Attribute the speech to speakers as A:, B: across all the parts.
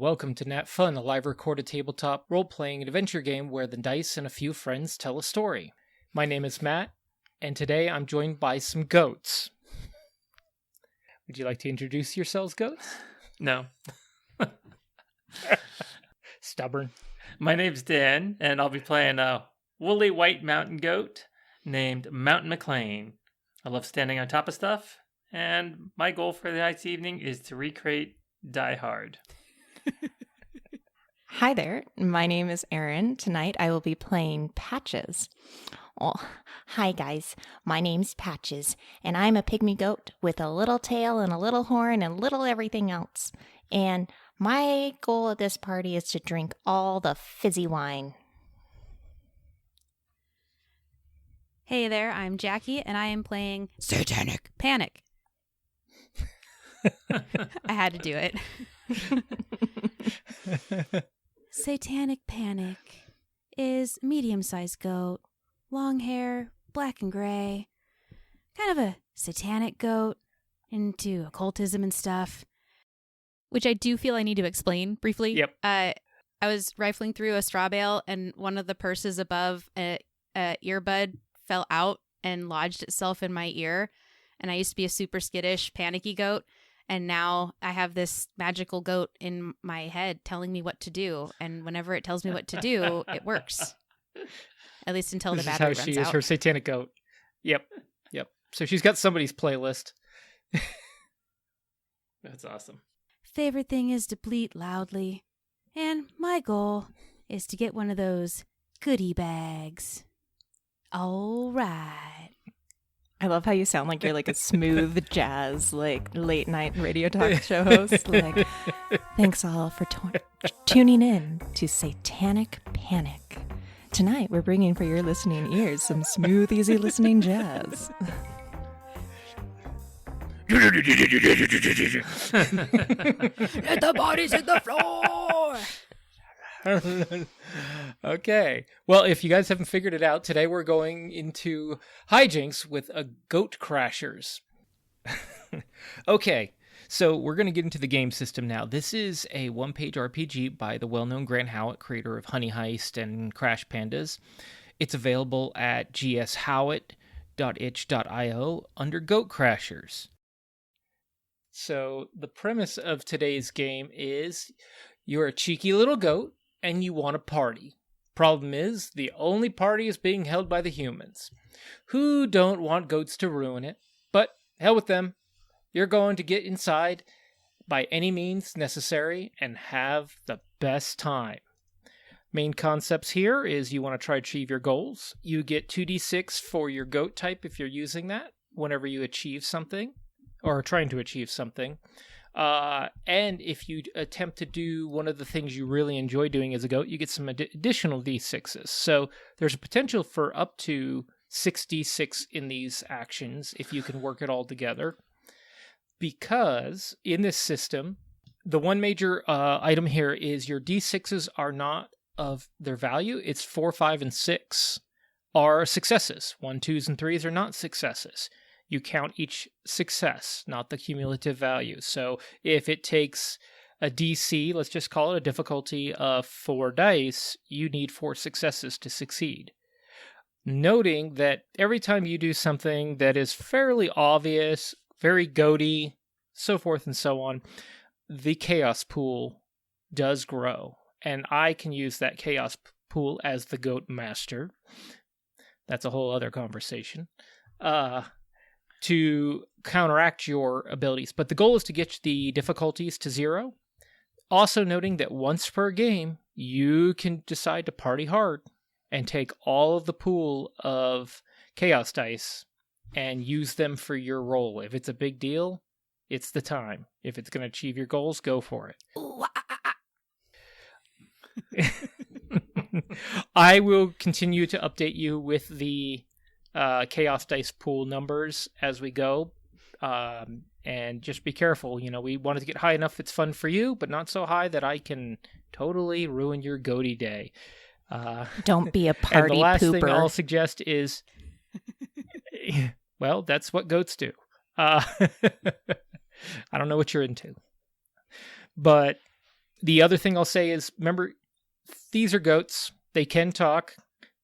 A: welcome to NatFun, a live recorded tabletop role-playing adventure game where the dice and a few friends tell a story. My name is Matt, and today I'm joined by some goats. Would you like to introduce yourselves, goats?
B: No.
A: Stubborn.
B: My name's Dan, and I'll be playing a woolly white mountain goat named Mountain McLean. I love standing on top of stuff, and my goal for the night's evening is to recreate Die Hard.
C: Hi there, my name is Erin. Tonight I will be playing Patches. Oh, hi guys, my name's Patches, and I'm a pygmy goat with a little tail and a little horn and little everything else. And my goal at this party is to drink all the fizzy wine.
D: Hey there, I'm Jackie, and I am playing
E: Satanic
D: Panic. I had to do it. Satanic Panic is medium-sized goat, long hair, black and gray, kind of a satanic goat, into occultism and stuff, which I do feel I need to explain briefly.
A: Yep.
D: I was rifling through a straw bale, and one of the purses above a earbud fell out and lodged itself in my ear, and I used to be a super skittish, panicky goat. And now I have this magical goat in my head telling me what to do. And whenever it tells me what to do, it works. At least until the battery runs out.
A: This is how she is, her satanic goat. Yep. So she's got somebody's playlist.
B: That's awesome.
D: Favorite thing is to bleat loudly. And my goal is to get one of those goodie bags. All right.
C: I love how you sound like you're like a smooth jazz, like late night radio talk show host. Like, thanks all for tuning in to Satanic Panic. Tonight, we're bringing for your listening ears some smooth, easy listening jazz.
E: Let the bodies hit the floor!
A: Okay. Well, if you guys haven't figured it out, today we're going into hijinks with a goat crashers. Okay, so we're going to get into the game system now. This is a one-page RPG by the well-known Grant Howitt, creator of Honey Heist and Crash Pandas. It's available at gshowitt.itch.io under Goat Crashers. So the premise of today's game is you're a cheeky little goat and you want a party. Problem is, the only party is being held by the humans, who don't want goats to ruin it. But hell with them. You're going to get inside by any means necessary and have the best time. Main concepts here is you want to try to achieve your goals. You get 2d6 for your goat type if you're using that whenever you achieve something, or trying to achieve something. And if you attempt to do one of the things you really enjoy doing as a goat, you get some additional d6s. So there's a potential for up to 6d6 in these actions if you can work it all together. Because in this system, the one major item here is your d6s are not of their value. It's 4, 5, and 6 are successes. 1, 2s, and 3s are not successes. You count each success, not the cumulative value. So if it takes a DC, let's just call it a difficulty of 4 dice, you need 4 successes to succeed. Noting that every time you do something that is fairly obvious, very goaty, so forth and so on, the chaos pool does grow. And I can use that chaos pool as the goat master. That's a whole other conversation. To counteract your abilities. But the goal is to get the difficulties to 0. Also noting that once per game, you can decide to party hard and take all of the pool of chaos dice and use them for your roll. If it's a big deal, it's the time. If it's going to achieve your goals, go for it. I will continue to update you with the chaos dice pool numbers as we go, and just be careful. We wanted to get high enough it's fun for you, but not so high that I can totally ruin your goatee day.
C: Don't be a party
A: and the last
C: pooper.
A: thing I'll suggest is, well, that's what goats do. I don't know what you're into, but The other thing I'll say is, remember, these are goats. They can talk,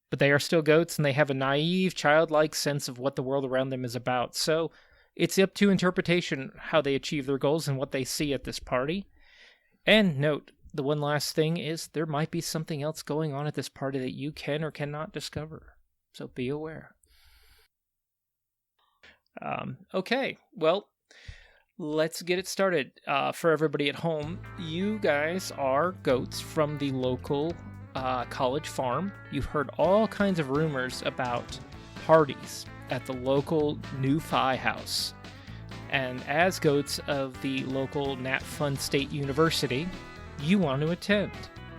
A: but they are still goats, and they have a naive, childlike sense of what the world around them is about. So it's up to interpretation how they achieve their goals and what they see at this party. And note, the one last thing is there might be something else going on at this party that you can or cannot discover. So be aware. Okay, well, let's get it started. For everybody at home, you guys are goats from the local college farm. You've heard all kinds of rumors about parties at the local new Phi house. And as goats of the local NatFun State University, you want to attend.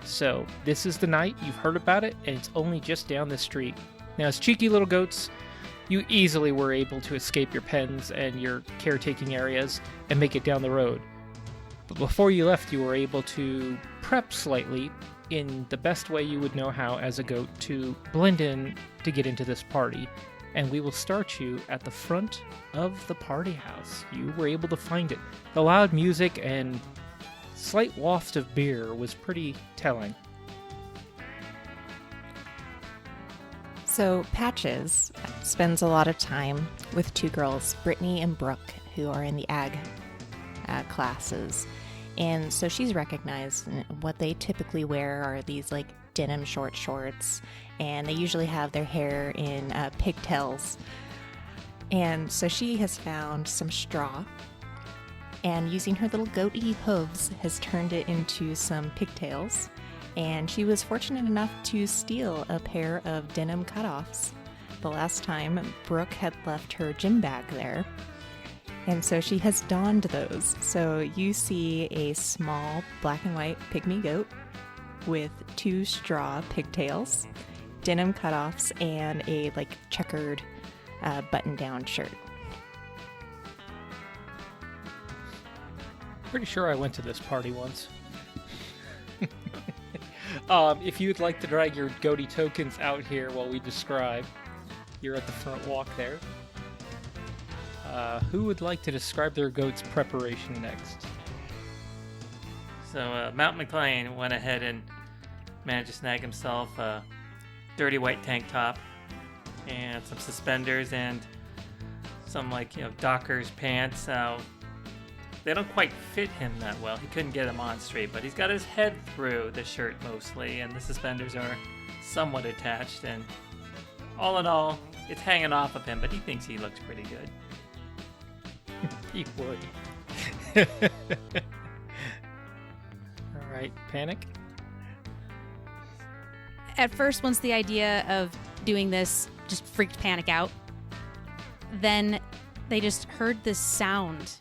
A: So this is the night, you've heard about it, and it's only just down the street. Now, as cheeky little goats, you easily were able to escape your pens and your caretaking areas and make it down the road. But before you left, you were able to prep slightly in the best way you would know how as a goat to blend in to get into this party. And we will start you at the front of the party house. You were able to find it. The loud music and slight waft of beer was pretty telling.
C: So Patches spends a lot of time with two girls, Brittany and Brooke, who are in the ag classes. And so she's recognized. What they typically wear are these like denim short shorts, and they usually have their hair in pigtails. And so she has found some straw, and using her little goaty hooves has turned it into some pigtails. And she was fortunate enough to steal a pair of denim cutoffs the last time Brooke had left her gym bag there. And so she has donned those. So you see a small black and white pygmy goat with two straw pigtails, denim cutoffs, and a like checkered button-down shirt.
A: Pretty sure I went to this party once. If you'd like to drag your goatee tokens out here while we describe, you're at the front walk there. Who would like to describe their goat's preparation next?
B: So Mount McLean went ahead and managed to snag himself a dirty white tank top and some suspenders and some Dockers pants. They don't quite fit him that well. He couldn't get them on straight, but he's got his head through the shirt mostly, and the suspenders are somewhat attached, and all in all, it's hanging off of him, but he thinks he looks pretty good.
A: He would. All right, Panic?
D: At first, once the idea of doing this just freaked Panic out, then they just heard this sound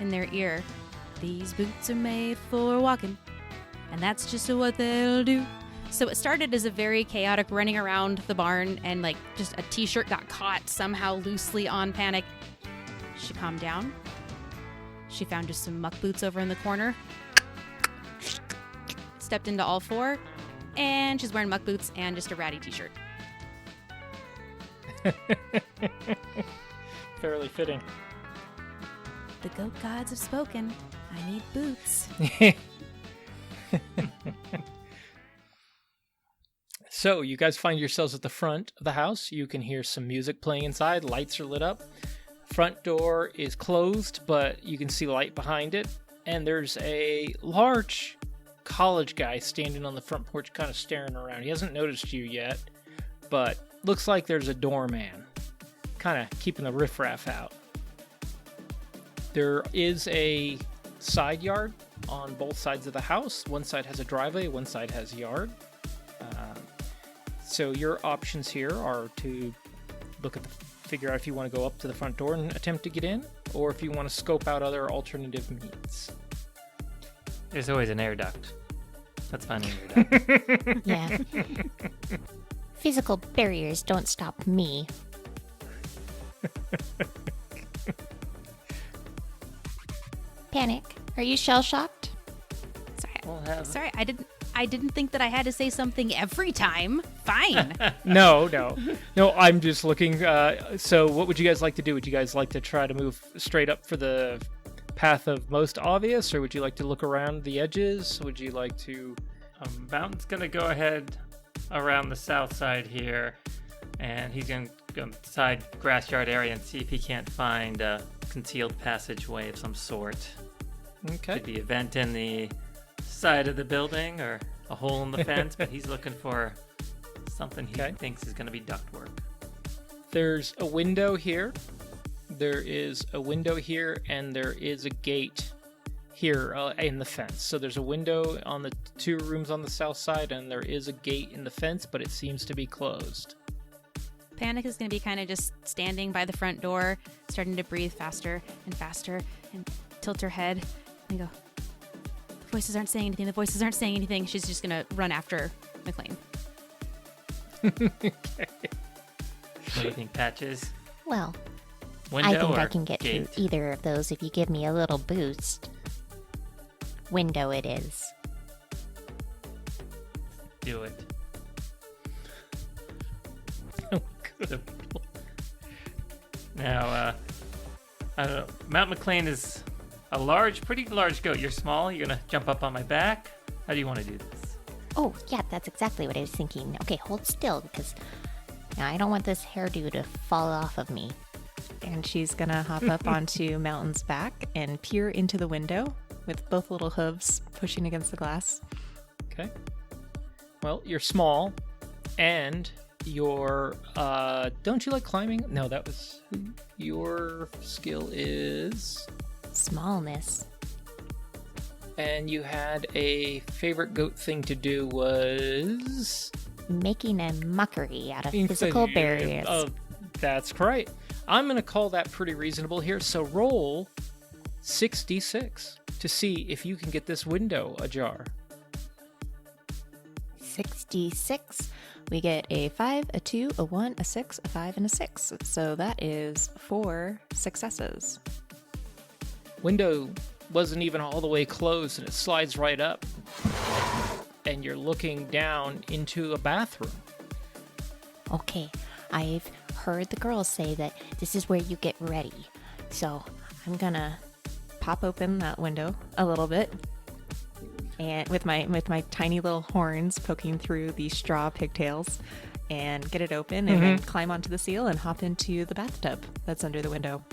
D: in their ear. These boots are made for walking, and that's just what they'll do. So it started as a very chaotic running around the barn, and just a t-shirt got caught somehow loosely on Panic. She calmed down. She found just some muck boots over in the corner, stepped into all four, and she's wearing muck boots and just a ratty t-shirt.
A: Fairly fitting.
D: The goat gods have spoken. I need boots.
A: So, you guys find yourselves at the front of the house. You can hear some music playing inside. Lights are lit up. Front door is closed, but you can see light behind it. And there's a large college guy standing on the front porch kind of staring around. He hasn't noticed you yet, but looks like there's a doorman kind of keeping the riffraff out. There is a side yard on both sides of the house. One side has a driveway, one side has a yard. So your options here are to figure out if you want to go up to the front door and attempt to get in, or if you want to scope out other alternative means.
B: There's always an air duct. Let's find an air duct.
C: Yeah. Physical barriers don't stop me. Panic, are you shell-shocked?
D: Sorry, I didn't think that I had to say something every time. Fine.
A: No, I'm just looking. So what would you guys like to do? Would you guys like to try to move straight up for the path of most obvious, or would you like to look around the edges? Would you like to...
B: Mountain's gonna go ahead around the south side here, and he's gonna go side grass yard area and see if he can't find a concealed passageway of some sort.
A: Okay.
B: Could be a vent in the side of the building or a hole in the fence, but he's looking for something he thinks is gonna be ductwork.
A: There's a window here. There is a window here, and there is a gate here in the fence. So there's a window on the 2 rooms on the south side, and there is a gate in the fence, but it seems to be closed.
D: Panic is going to be kind of just standing by the front door, starting to breathe faster and faster, and tilt her head and go, "The voices aren't saying anything. The voices aren't saying anything." She's just going to run after McLean.
A: Okay.
B: What do you think, Patches?
C: Well,
B: Window
C: I think
B: or
C: I can get
B: gate?
C: through either of those if you give me a little boost. Window it is.
B: Do it.
A: Oh, good.
B: Now, I don't know. Mount McLean is a pretty large goat. You're small. You're gonna jump up on my back. How do you want to do this?
C: Oh, yeah, that's exactly what I was thinking. Okay, hold still, because now I don't want this hairdo to fall off of me.
F: And she's gonna hop up onto Mountain's back and peer into the window with both little hooves pushing against the glass.
A: Okay. Well, you're small, and you're, don't you like climbing? No, that was, your skill is,
C: Smallness.
A: and you had a favorite goat thing to do was...
C: Making a mockery out of physical barriers.
A: Oh, that's right. I'm going to call that pretty reasonable here. So roll 6d6 to see if you can get this window ajar.
F: 66. We get a 5, a 2, a 1, a 6, a 5, and a 6. So that is 4 successes.
A: Window wasn't even all the way closed, and it slides right up. And you're looking down into a bathroom.
C: Okay, I've heard the girls say that this is where you get ready. So I'm gonna
F: Pop open that window a little bit, and with my tiny little horns poking through the straw pigtails, and get it open, and then climb onto the seal and hop into the bathtub that's under the window.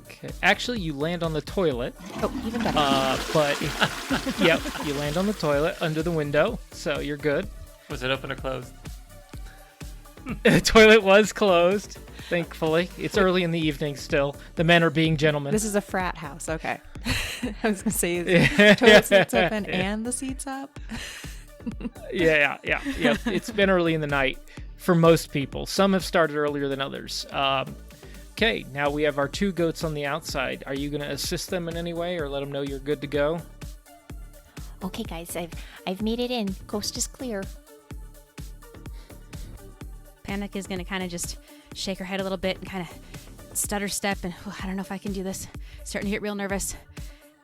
A: Okay. Actually, you land on the toilet.
F: Oh, even better.
A: But, yep, you land on the toilet under the window, so you're good.
B: Was it open or closed?
A: The toilet was closed, thankfully. It's early in the evening still. The men are being gentlemen.
F: This is a frat house. Okay. I was gonna say, is the toilet seats open and the seats up?
A: Yeah. It's been early in the night for most people. Some have started earlier than others. Okay, now we have our 2 goats on the outside. Are you going to assist them in any way or let them know you're good to go?
C: Okay, guys, I've made it in. Coast is clear.
D: Panic is going to kind of just shake her head a little bit and kind of stutter step and, "Oh, I don't know if I can do this." Starting to get real nervous.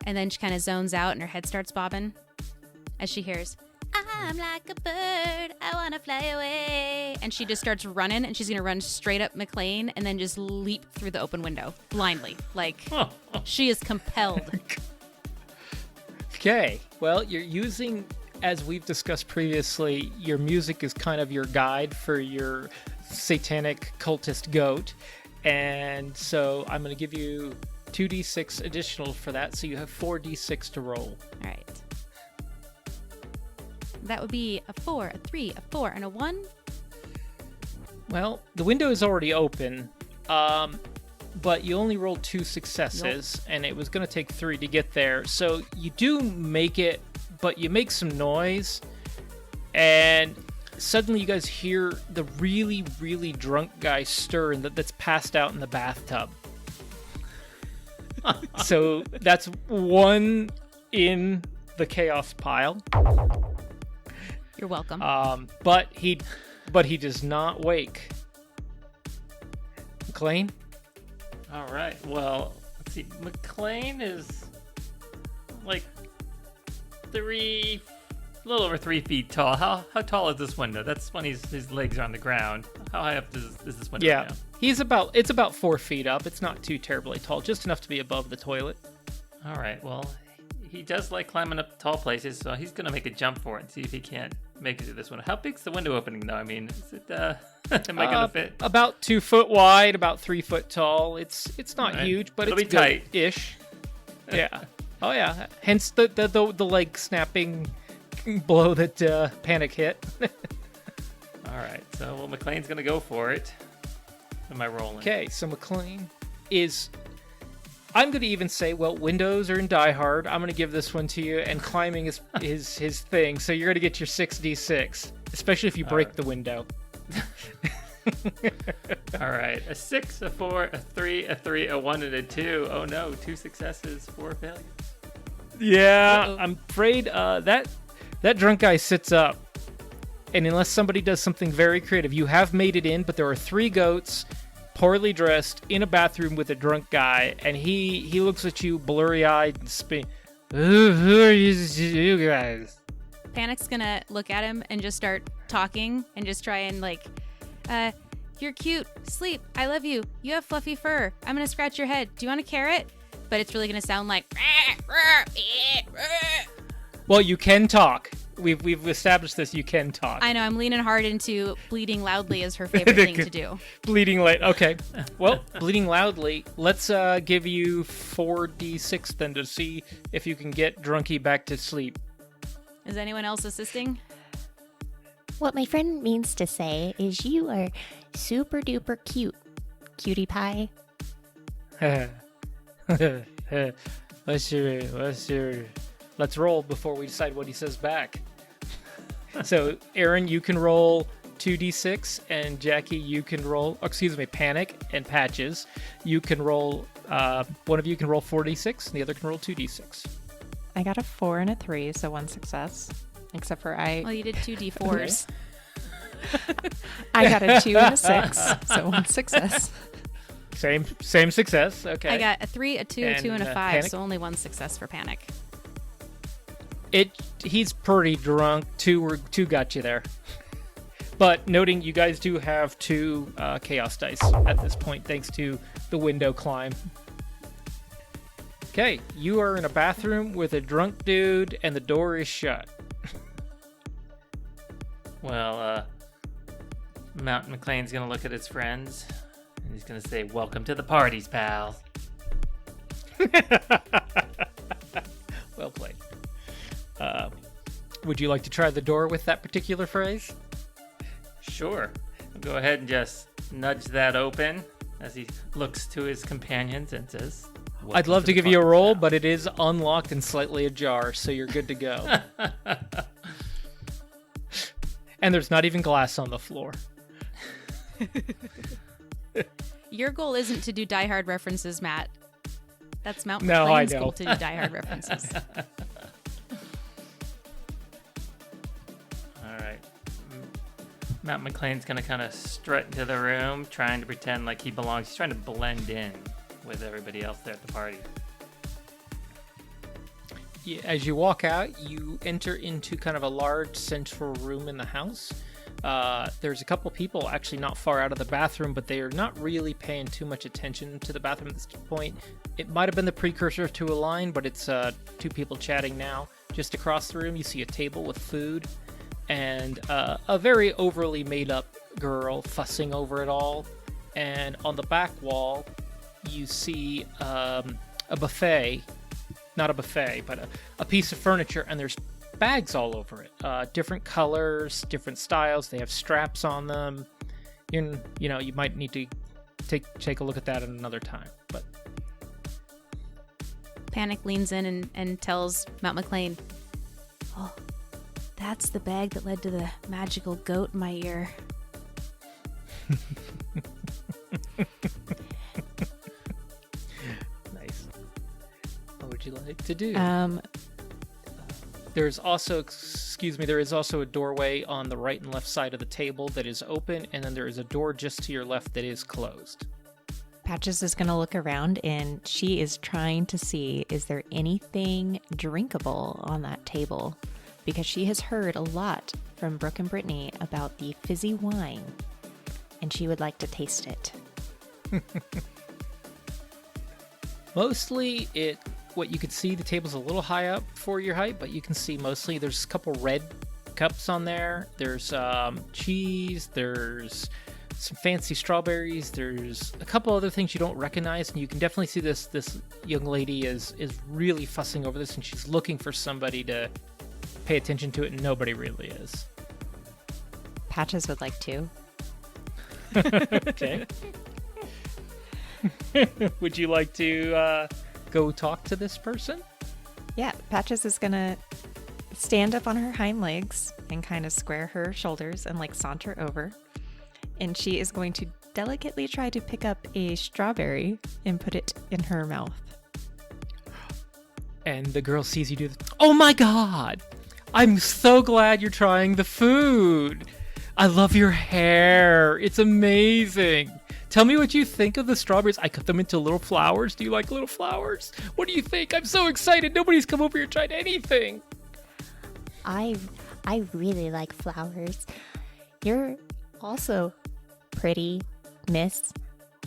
D: And then she kind of zones out and her head starts bobbing as she hears, "I'm like a bird, I want to fly away." And she just starts running, and she's going to run straight up McLean and then just leap through the open window blindly. Like, she is compelled.
A: Okay, well, you're using, as we've discussed previously, your music is kind of your guide for your satanic cultist goat. And so I'm going to give you 2d6 additional for that, so you have 4d6 to roll.
D: All right. That would be a 4, a 3, a 4, and a 1.
A: Well, the window is already open, but you only rolled 2 successes, and it was going to take 3 to get there. So you do make it, but you make some noise, and suddenly you guys hear the really, really drunk guy stir that's passed out in the bathtub. So that's 1 in the chaos pile.
D: You're welcome.
A: But he does not wake. McLean?
B: All right. Well, let's see. McLean is like 3 a little over 3 feet tall. How tall is this window? That's when his legs are on the ground. How high up is this window
A: Yeah,
B: now?
A: it's about 4 feet up. It's not too terribly tall, just enough to be above the toilet.
B: All right, well, he does like climbing up tall places, so he's going to make a jump for it and see if he can't make it to this window. How big's the window opening, though? I mean, is it, am I going to fit?
A: About 2 foot wide, about 3 foot tall. It's not
B: Right.
A: huge, but
B: It'll
A: it's
B: be tight.
A: ish. Yeah. Oh yeah. Hence the leg snapping blow that Panic hit.
B: All right, so, well, McLean's going to go for it. Am I rolling?
A: Okay, so McLean is. I'm going to even say, well, windows are in Die Hard. I'm going to give this one to you, and climbing is his thing. So you're going to get your 6d6, especially if you break
B: right.
A: the window.
B: All right, a 6, a 4, a 3, a 3, a 1, and a 2. Oh no, 2 successes, 4 failures.
A: Yeah,
D: Uh-oh.
A: I'm afraid that drunk guy sits up, and unless somebody does something very creative, you have made it in. But there are 3 goats, poorly dressed, in a bathroom with a drunk guy, and he looks at you blurry-eyed and who are you guys?
D: Panic's gonna look at him and just start talking and just try and you're cute. Sleep. I love you. You have fluffy fur. I'm gonna scratch your head. Do you want a carrot? But it's really gonna sound like.
A: Well, you can talk. We've established this. You can talk.
D: I know. I'm leaning hard into bleeding loudly is her favorite thing to do.
A: Bleeding late. Okay. Well, bleeding loudly. Let's give you 4d6 then to see if you can get Drunky back to sleep.
D: Is anyone else assisting?
C: What my friend means to say is you are super duper cute, cutie pie.
A: Let's roll before we decide what he says back. So, Aaron, you can roll 2d6, and Jackie, you can roll. Panic and Patches. You can roll. One of you can roll 4d6, and the other can roll 2d6.
F: I got a 4 and a 3, so 1 success. Except for
D: Well, you did 2d4s.
F: I got a 2 and a 6, so 1 success.
A: Same success. Okay.
D: I got a 3, a 2, a 2, and a 5,
A: Panic?
D: so only 1 success for Panic.
A: He's pretty drunk. Two got you there. But noting you guys do have 2 chaos dice at this point, thanks to the window climb. Okay, you are in a bathroom with a drunk dude, and the door is shut.
B: Well, Mountain McLean's gonna look at his friends, and he's gonna say, "Welcome to the parties, pals."
A: Well played. Would you like to try the door with that particular phrase?
B: Sure. I'll go ahead and just nudge that open as he looks to his companions and says,
A: I'd love to give you a roll, but it is unlocked and slightly ajar, so you're good to go. And there's not even glass on the floor.
D: Your goal isn't to do Die Hard references, Matt. That's Mount
A: No, I
D: McLean's
A: know.
D: goal to do Die Hard references.
B: All right. Mount McLean's gonna kind of strut into the room, trying to pretend like he belongs. He's trying to blend in with everybody else there at the party.
A: As you walk out, you enter into kind of a large central room in the house. There's a couple people actually not far out of the bathroom, but they are not really paying too much attention to the bathroom at this point. It might have been the precursor to a line, but it's 2 people chatting now. Just across the room, you see a table with food and a very overly made up girl fussing over it all. And on the back wall, you see a buffet. Not a buffet, but a piece of furniture, and there's bags all over it. Different colors, different styles. They have straps on them. You might need to take a look at that at another time. But
D: Panic leans in and tells Mount McLean, "Oh, that's the bag that led to the magical goat in my ear."
A: nice. What would you like to do? There is also a doorway on the right and left side of the table that is open, and then there is a door just to your left that is closed.
F: Patches is going to look around, and she is trying to see, is there anything drinkable on that table? because she has heard a lot from Brooke and Brittany about the fizzy wine, and she would like to taste it.
A: Mostly what you can see, the table's a little high up for your height, but you can see mostly there's a couple red cups on there. There's cheese, there's some fancy strawberries, there's a couple other things you don't recognize, and you can definitely see this young lady is really fussing over this, and she's looking for somebody to pay attention to it, and nobody really is.
F: Patches would like to.
A: Okay. Would you like to go talk to this person?
F: Yeah, Patches is gonna stand up on her hind legs and kind of square her shoulders and like saunter over. And she is going to delicately try to pick up a strawberry and put it in her mouth.
A: And the girl sees you do this. Oh my god! I'm so glad you're trying the food! I love your hair! It's amazing! Tell me what you think of the strawberries. I cut them into little flowers. Do you like little flowers? What do you think? I'm so excited. Nobody's come over here and tried anything.
C: I really like flowers. You're also pretty, miss,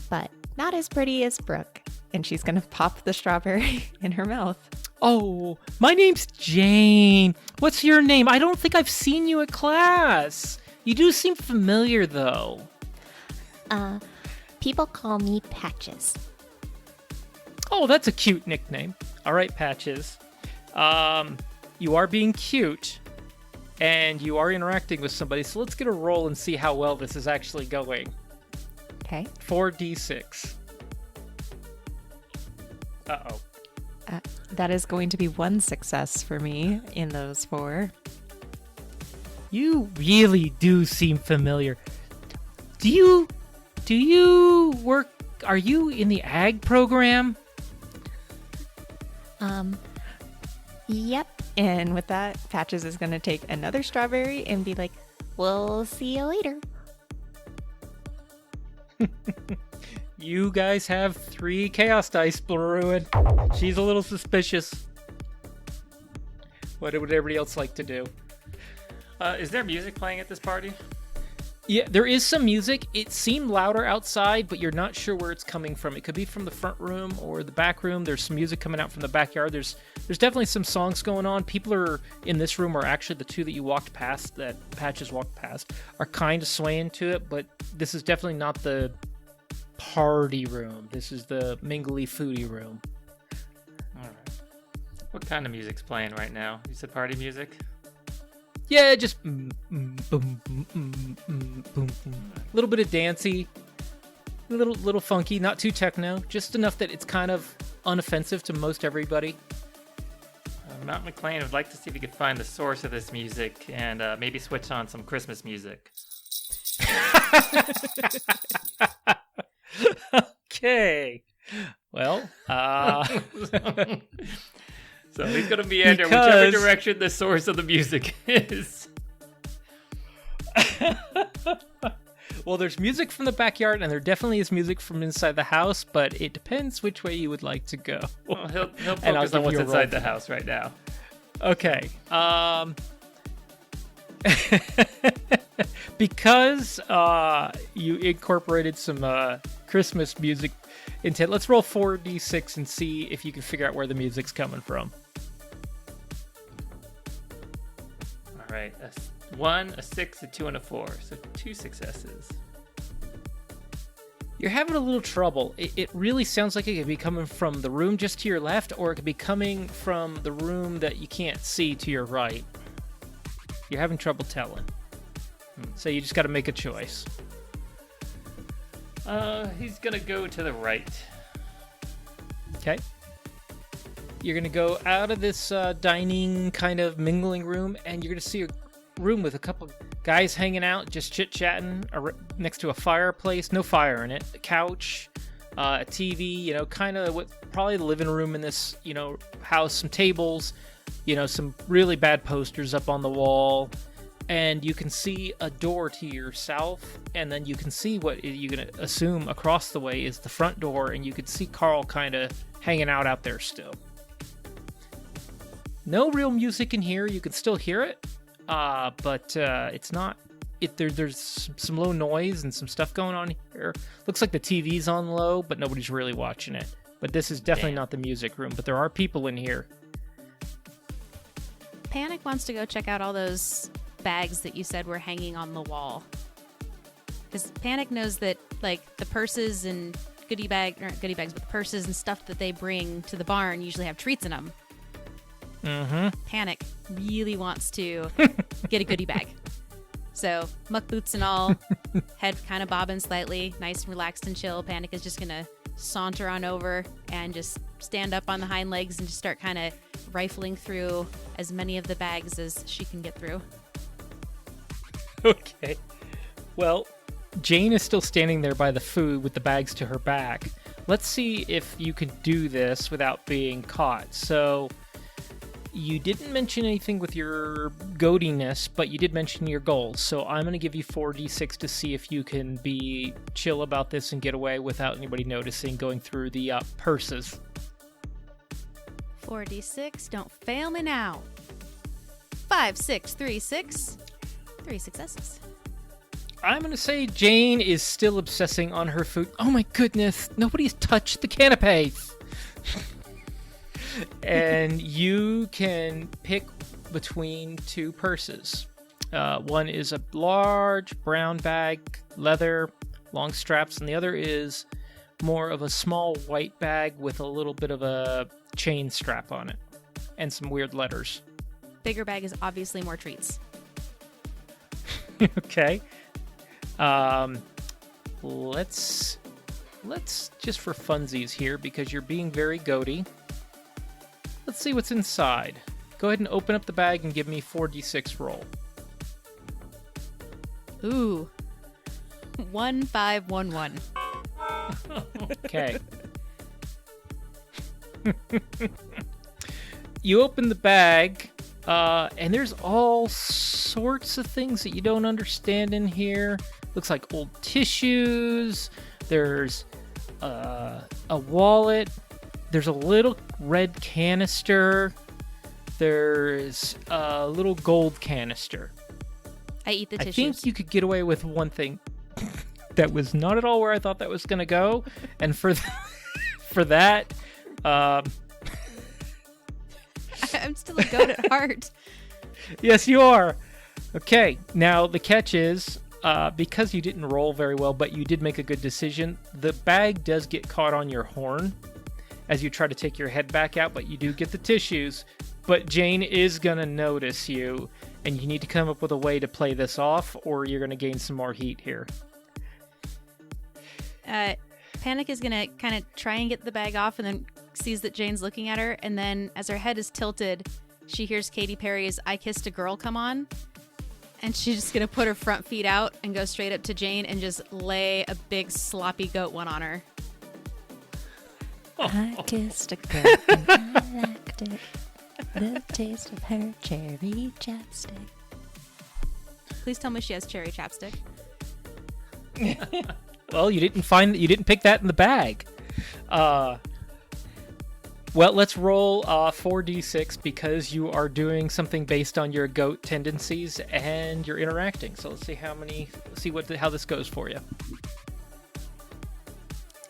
C: but
F: Not as pretty as Brooke. And she's going to pop the strawberry in her mouth.
A: Oh, my name's Jane. What's your name? I don't think I've seen you at class. You do seem familiar, though.
C: people call me Patches.
A: Oh, that's a cute nickname. All right, Patches. You are being cute, and you are interacting with somebody, so let's get a roll and see how well this is actually going.
F: Okay.
A: 4d6. Uh-oh.
F: That is going to be one success for me in those 4.
A: You really do seem familiar. Do you work... Are you in the ag program?
C: Yep.
F: And with that, Patches is going to take another strawberry and be like,
C: We'll see you later.
A: You guys have 3 chaos dice, Ruin. She's a little suspicious. What would everybody else like to do?
B: Is there music playing at this party?
A: Yeah, there is some music. It seemed louder outside, but you're not sure where it's coming from. It could be from the front room or the back room. There's some music coming out from the backyard. There's definitely some songs going on. People are in this room, or actually the 2 that you walked past, that Patches walked past, are kind of swaying to it, but this is definitely not the party room. This is the mingly foodie room.
B: All right. What kind of music's playing right now? You said party music?
A: Yeah, just boom, boom, boom. A little bit of dancey, a little funky, not too techno, just enough that it's kind of unoffensive to most everybody.
B: Mount McLean would like to see if he could find the source of this music and maybe switch on some Christmas music.
A: Okay. Well,
B: So he's going to meander whichever direction the source of the music is.
A: well, there's music from the backyard, and there definitely is music from inside the house, but it depends which way you would like to go.
B: Well, he'll
A: And I'll
B: focus on
A: give
B: what's
A: you a
B: inside
A: roll.
B: the house right now.
A: Okay. Because you incorporated some Christmas music into it, let's roll 4d6 and see if you can figure out where the music's coming from.
B: All right, a 1, a 6, a 2, and a 4. So 2 successes.
A: You're having a little trouble. It really sounds like it could be coming from the room just to your left, or it could be coming from the room that you can't see to your right. You're having trouble telling. So you just got to make a choice.
B: He's gonna go to the right.
A: Okay. You're going to go out of this dining kind of mingling room, and you're going to see a room with a couple guys hanging out, just chit-chatting next to a fireplace. No fire in it. A couch, a TV, kind of what probably the living room in this, house. Some tables, some really bad posters up on the wall. And you can see a door to your south, and then you can see what you're going to assume across the way is the front door, and you can see Carl kind of hanging out there still. No real music in here. You can still hear it, but it's not. There's some low noise and some stuff going on here. Looks like the TV's on low, but nobody's really watching it. But this is definitely not the music room, but there are people in here.
D: Panic wants to go check out all those bags that you said were hanging on the wall. Because Panic knows that, like, the purses and goodie bags, but the purses and stuff that they bring to the barn usually have treats in them.
A: Mm-hmm.
D: Panic really wants to get a goodie bag. So, muck boots and all, head kind of bobbing slightly, nice and relaxed and chill. Panic is just going to saunter on over and just stand up on the hind legs and just start kind of rifling through as many of the bags as she can get through.
A: Okay. Well, Jane is still standing there by the food with the bags to her back. Let's see if you can do this without being caught. So, you didn't mention anything with your goatiness, but you did mention your goals. So I'm going to give you 4d6 to see if you can be chill about this and get away without anybody noticing going through the purses.
D: 4d6, don't fail me now. 5, 6, 3, 6. 3 successes.
A: I'm going to say Jane is still obsessing on her food. Oh my goodness, nobody's touched the canapes. And you can pick between two purses. One is a large brown bag, leather, long straps, and the other is more of a small white bag with a little bit of a chain strap on it and some weird letters.
D: Bigger bag is obviously more treats.
A: Okay. Let's just for funsies here, because you're being very goaty. Let's see what's inside. Go ahead and open up the bag and give me 4d6 roll.
D: Ooh. 1, 5, 1, 1.
A: Okay. You open the bag, and there's all sorts of things that you don't understand in here. Looks like old tissues. There's a wallet. There's a little red canister. There's a little gold canister.
D: I eat the
A: I
D: tissues.
A: think you could get away with one thing. That was not at all where I thought that was going to go. And for that,
D: I'm still a goat at heart.
A: yes, you are. Okay, now the catch is, because you didn't roll very well, but you did make a good decision, the bag does get caught on your horn as you try to take your head back out, but you do get the tissues. But Jane is going to notice you, and you need to come up with a way to play this off, or you're going to gain some more heat here.
D: Panic is going to kind of try and get the bag off, and then sees that Jane's looking at her, and then as her head is tilted, she hears Katy Perry's I Kissed a Girl come on, and she's just going to put her front feet out and go straight up to Jane and just lay a big sloppy goat one on her.
F: I kissed a girl and I liked it. The taste of her cherry chapstick.
D: Please tell me she has cherry chapstick.
A: Well, you didn't pick that in the bag. Well, let's roll 4d6 because you are doing something based on your goat tendencies and you're interacting. So let's see how this goes for you.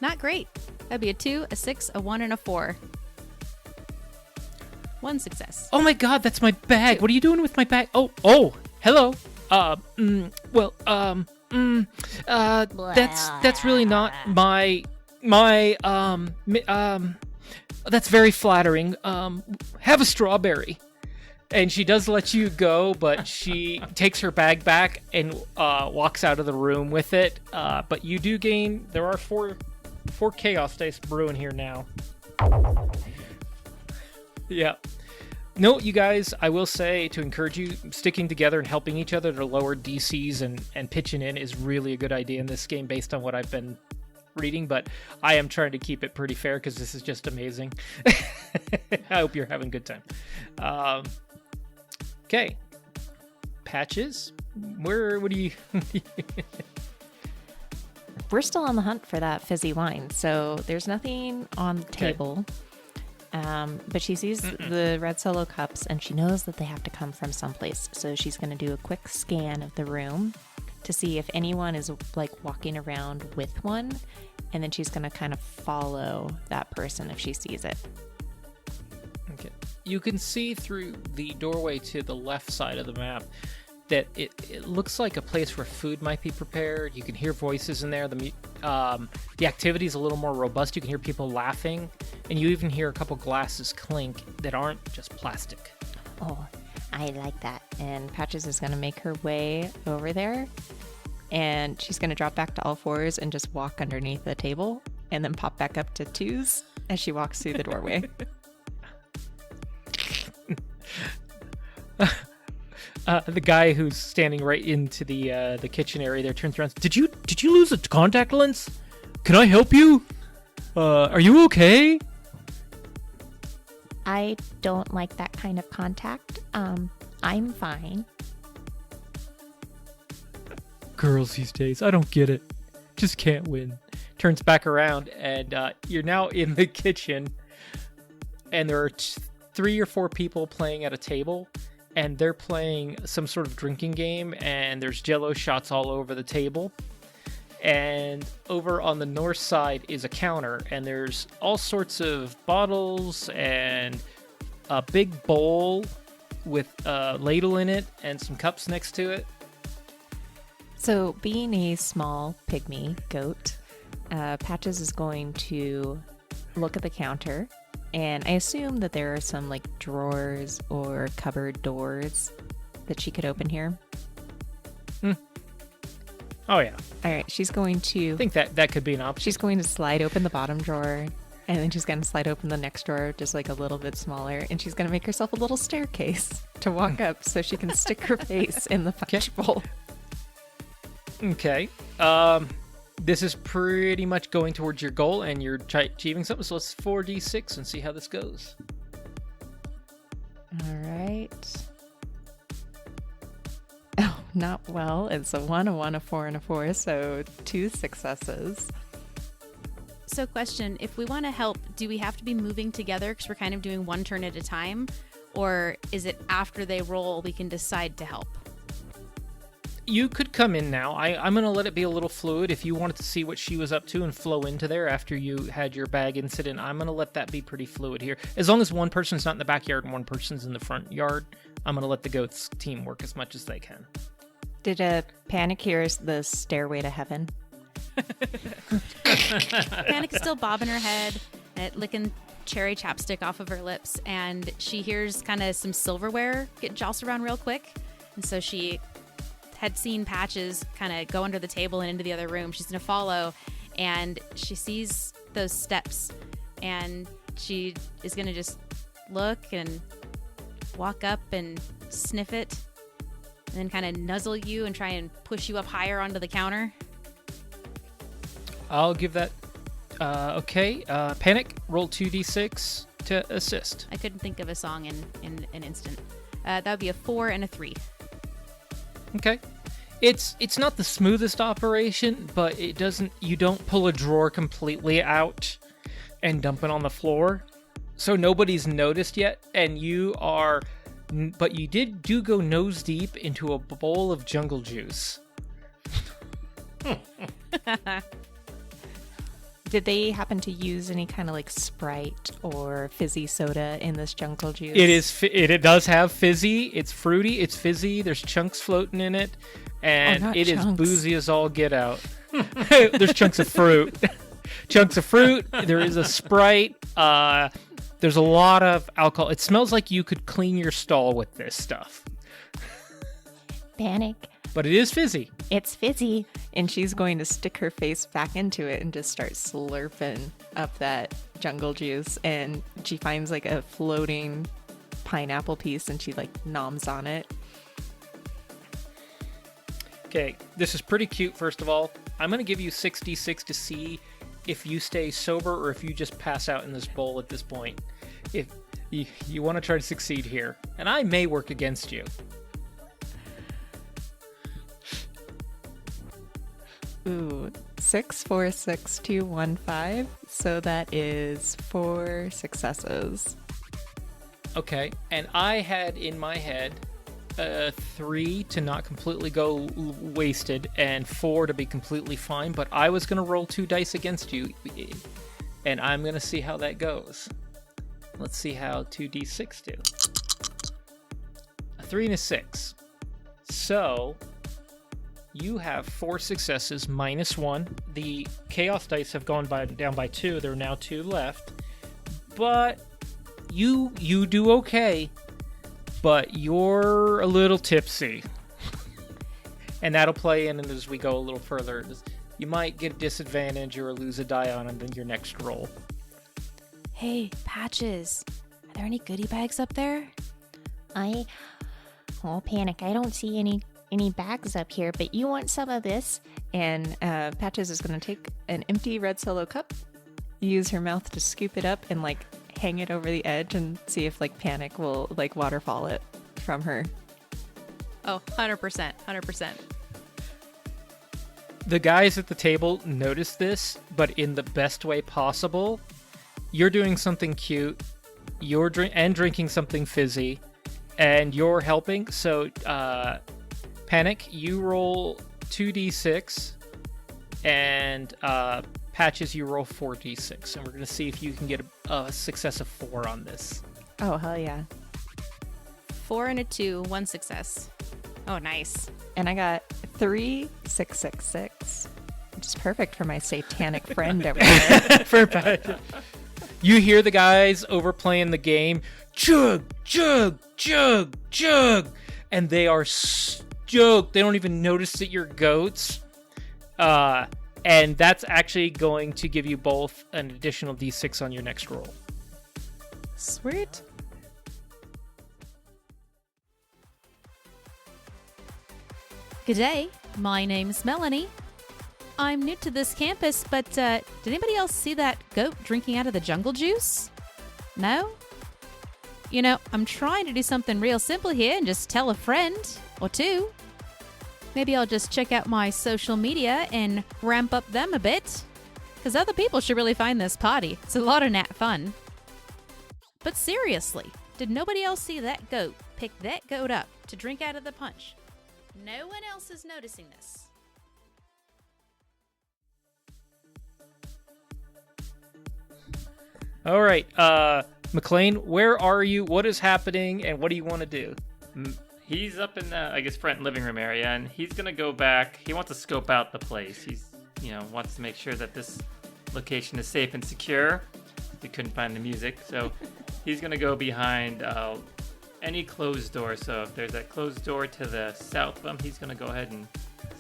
D: Not great. That'd be a 2, a 6, a 1, and a 4. 1 success.
A: Oh my god, that's my bag. What are you doing with my bag? Oh, hello. That's really not my that's very flattering. Have a strawberry. And she does let you go, but she takes her bag back and walks out of the room with it. But you do gain, there are four chaos dice brewing here now. Yeah. No, you guys, I will say, to encourage you, sticking together and helping each other to lower DCs and pitching in is really a good idea in this game based on what I've been reading, but I am trying to keep it pretty fair because this is just amazing. I hope you're having a good time. Okay. Patches? What do you...
F: We're still on the hunt for that fizzy wine, so there's nothing on the table. But she sees the red solo cups and she knows that they have to come from someplace. So she's going to do a quick scan of the room to see if anyone is like walking around with one. And then she's going to kind of follow that person if she sees it.
A: Okay. You can see through the doorway to the left side of the map that it looks like a place where food might be prepared. You can hear voices in there. The activity is a little more robust. You can hear people laughing, and you even hear a couple glasses clink that aren't just plastic.
F: Oh, I like that. And Patches is going to make her way over there, and she's going to drop back to all fours and just walk underneath the table and then pop back up to twos as she walks through the doorway.
A: The guy who's standing right into the kitchen area there turns around. Did you lose a contact lens? Can I help you? Are you okay?
C: I don't like that kind of contact. I'm fine.
A: Girls these days, I don't get it. Just can't win. Turns back around, and you're now in the kitchen, and there are 3 or 4 people playing at a table, and they're playing some sort of drinking game, and there's Jell-O shots all over the table. And over on the north side is a counter, and there's all sorts of bottles and a big bowl with a ladle in it and some cups next to it.
F: So, being a small pygmy goat, Patches is going to look at the counter, and I assume that there are some like drawers or cupboard doors that she could open here.
A: Oh yeah,
F: All right, she's going
A: I
F: to
A: think that could be an option.
F: she's going to slide open the bottom drawer, and then she's going to slide open the next drawer just like a little bit smaller, and she's going to make herself a little staircase to walk up so she can stick her face in the punch bowl.
A: Okay. This is pretty much going towards your goal, and you're achieving something. So let's 4d6 and see how this goes.
F: All right. Oh, not well. It's a 1, a 1, a 4, and a 4, so 2 successes.
D: So, question: if we want to help, do we have to be moving together because we're kind of doing one turn at a time, or is it after they roll we can decide to help?
A: You could come in now. I'm going to let it be a little fluid. If you wanted to see what she was up to and flow into there after you had your bag incident, I'm going to let that be pretty fluid here. As long as one person's not in the backyard and one person's in the front yard, I'm going to let the goats team work as much as they can.
F: Did a Panic hear the stairway to heaven?
D: Panic is still bobbing her head, licking cherry chapstick off of her lips, and she hears kind of some silverware get jostled around real quick, and so she had seen Patches kind of go under the table and into the other room. She's going to follow, and she sees those steps, and she is going to just look and walk up and sniff it, and then kind of nuzzle you and try and push you up higher onto the counter.
A: I'll give that... okay. Panic, roll 2d6 to assist.
D: I couldn't think of a song in an instant. That would be a 4 and a 3.
A: Okay. It's not the smoothest operation, but it doesn't... You don't pull a drawer completely out and dump it on the floor. So nobody's noticed yet, and you are... But you do go nose deep into a bowl of jungle juice.
F: Did they happen to use any kind of like Sprite or fizzy soda in this jungle juice?
A: It does have fizzy. It's fruity. It's fizzy. There's chunks floating in it, and it is boozy as all get out. There's chunks of fruit. Chunks of fruit. There is a Sprite. There's a lot of alcohol. It smells like you could clean your stall with this stuff.
C: Panic.
A: But it is fizzy.
C: It's fizzy.
F: And she's going to stick her face back into it and just start slurping up that jungle juice. And she finds like a floating pineapple piece and she like noms on it.
A: Okay, this is pretty cute, first of all. I'm going to give you 66 to see if you stay sober or if you just pass out in this bowl at this point. If you want to try to succeed here. And I may work against you.
F: Ooh, 6, 4, 6, 2, 1, 5. So that is 4 successes.
A: Okay, and I had in my head 3 to not completely go wasted and 4 to be completely fine, but I was going to roll 2 dice against you, and I'm going to see how that goes. Let's see how 2d6 do. A 3 and a 6. So, you have 4 successes minus 1. The chaos dice have gone down by 2. There are now 2 left. But you do okay. But you're a little tipsy. And that'll play in as we go a little further. You might get a disadvantage or lose a die on your next roll.
D: Hey, Patches, are there any goodie bags up there?
C: Panic. I don't see any bags up here, but you want some of this?
F: And Patches is going to take an empty red Solo cup, use her mouth to scoop it up, and like hang it over the edge and see if like Panic will like waterfall it from her.
D: Oh, 100%. 100%.
A: The guys at the table notice this, but in the best way possible. You're doing something cute, you're drinking something fizzy, and you're helping. So, Panic, you roll 2d6, and Patches, you roll 4d6, and we're going to see if you can get a success of 4 on this.
F: Oh, hell yeah.
D: 4 and a 2, 1 success. Oh, nice.
F: And I got 3, 6, 6, 6, which is perfect for my satanic friend over there.
A: For Patches. You hear the guys overplaying the game. Chug, chug, chug, chug. And they are stoked. They don't even notice that you're goats. And that's actually going to give you both an additional d6 on your next roll.
F: Sweet.
D: G'day, my name's Melanie. I'm new to this campus, but did anybody else see that goat drinking out of the jungle juice? No? You know, I'm trying to do something real simple here and just tell a friend or 2. Maybe I'll just check out my social media and ramp up them a bit. Because other people should really find this party. It's a lot of NatFun. But seriously, did nobody else see that goat pick that goat up to drink out of the punch? No one else is noticing this.
A: All right, McLean, where are you? What is happening, and what do you want to do?
B: He's up in the, I guess, front living room area, and he's gonna go back. He wants to scope out the place. He's, wants to make sure that this location is safe and secure. We couldn't find the music, so he's gonna go behind any closed door. So if there's that closed door to the south of him, he's gonna go ahead and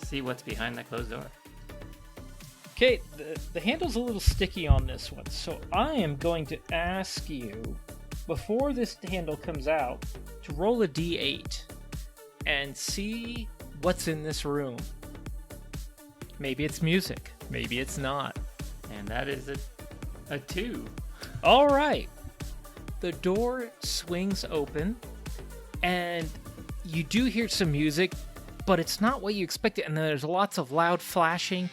B: see what's behind that closed door.
A: Okay, the handle's a little sticky on this one, so I am going to ask you, before this handle comes out, to roll a d8 and see what's in this room. Maybe it's music, maybe it's not.
B: And that is a 2.
A: All right. The door swings open, and you do hear some music, but it's not what you expected, and then there's lots of loud flashing.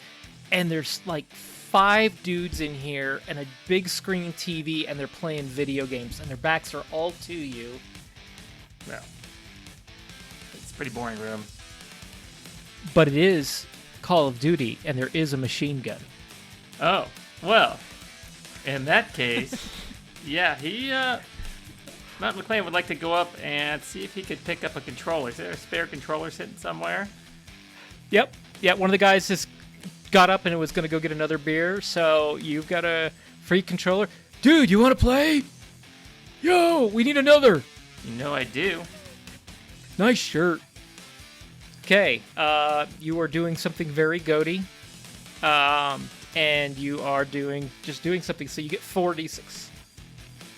A: And there's like 5 dudes in here and a big screen TV, and they're playing video games, and their backs are all to you.
B: Well, it's a pretty boring room.
A: But it is Call of Duty, and there is a machine gun.
B: Oh, well, in that case, yeah, Mount McLean would like to go up and see if he could pick up a controller. Is there a spare controller sitting somewhere?
A: Yep. Yeah, one of the guys just got up and was going to go get another beer, so you've got a free controller. Dude, you want to play? Yo, we need another.
B: You know I do.
A: Nice shirt. Okay, you are doing something very goaty, and you are doing something, so you get 4d6.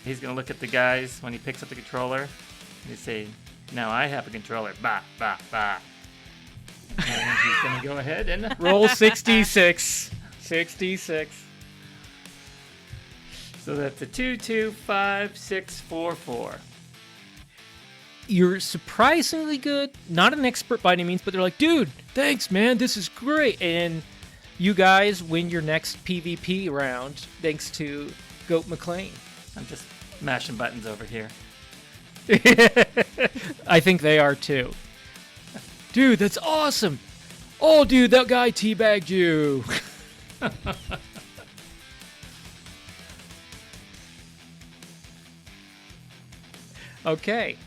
B: He's going to look at the guys when he picks up the controller, and they say, now I have a controller. Bah, bah, bah. And he's going to go ahead and
A: roll 66. 66.
B: So that's a 2, 2, 5, 6, 4, 4.
A: You're surprisingly good. Not an expert by any means, but they're like, dude, thanks, man. This is great. And You guys win your next PvP round thanks to Goat McLean.
B: I'm just mashing buttons over here.
A: I think they are too. Dude, that's awesome. Oh, dude, that guy teabagged you. Okay.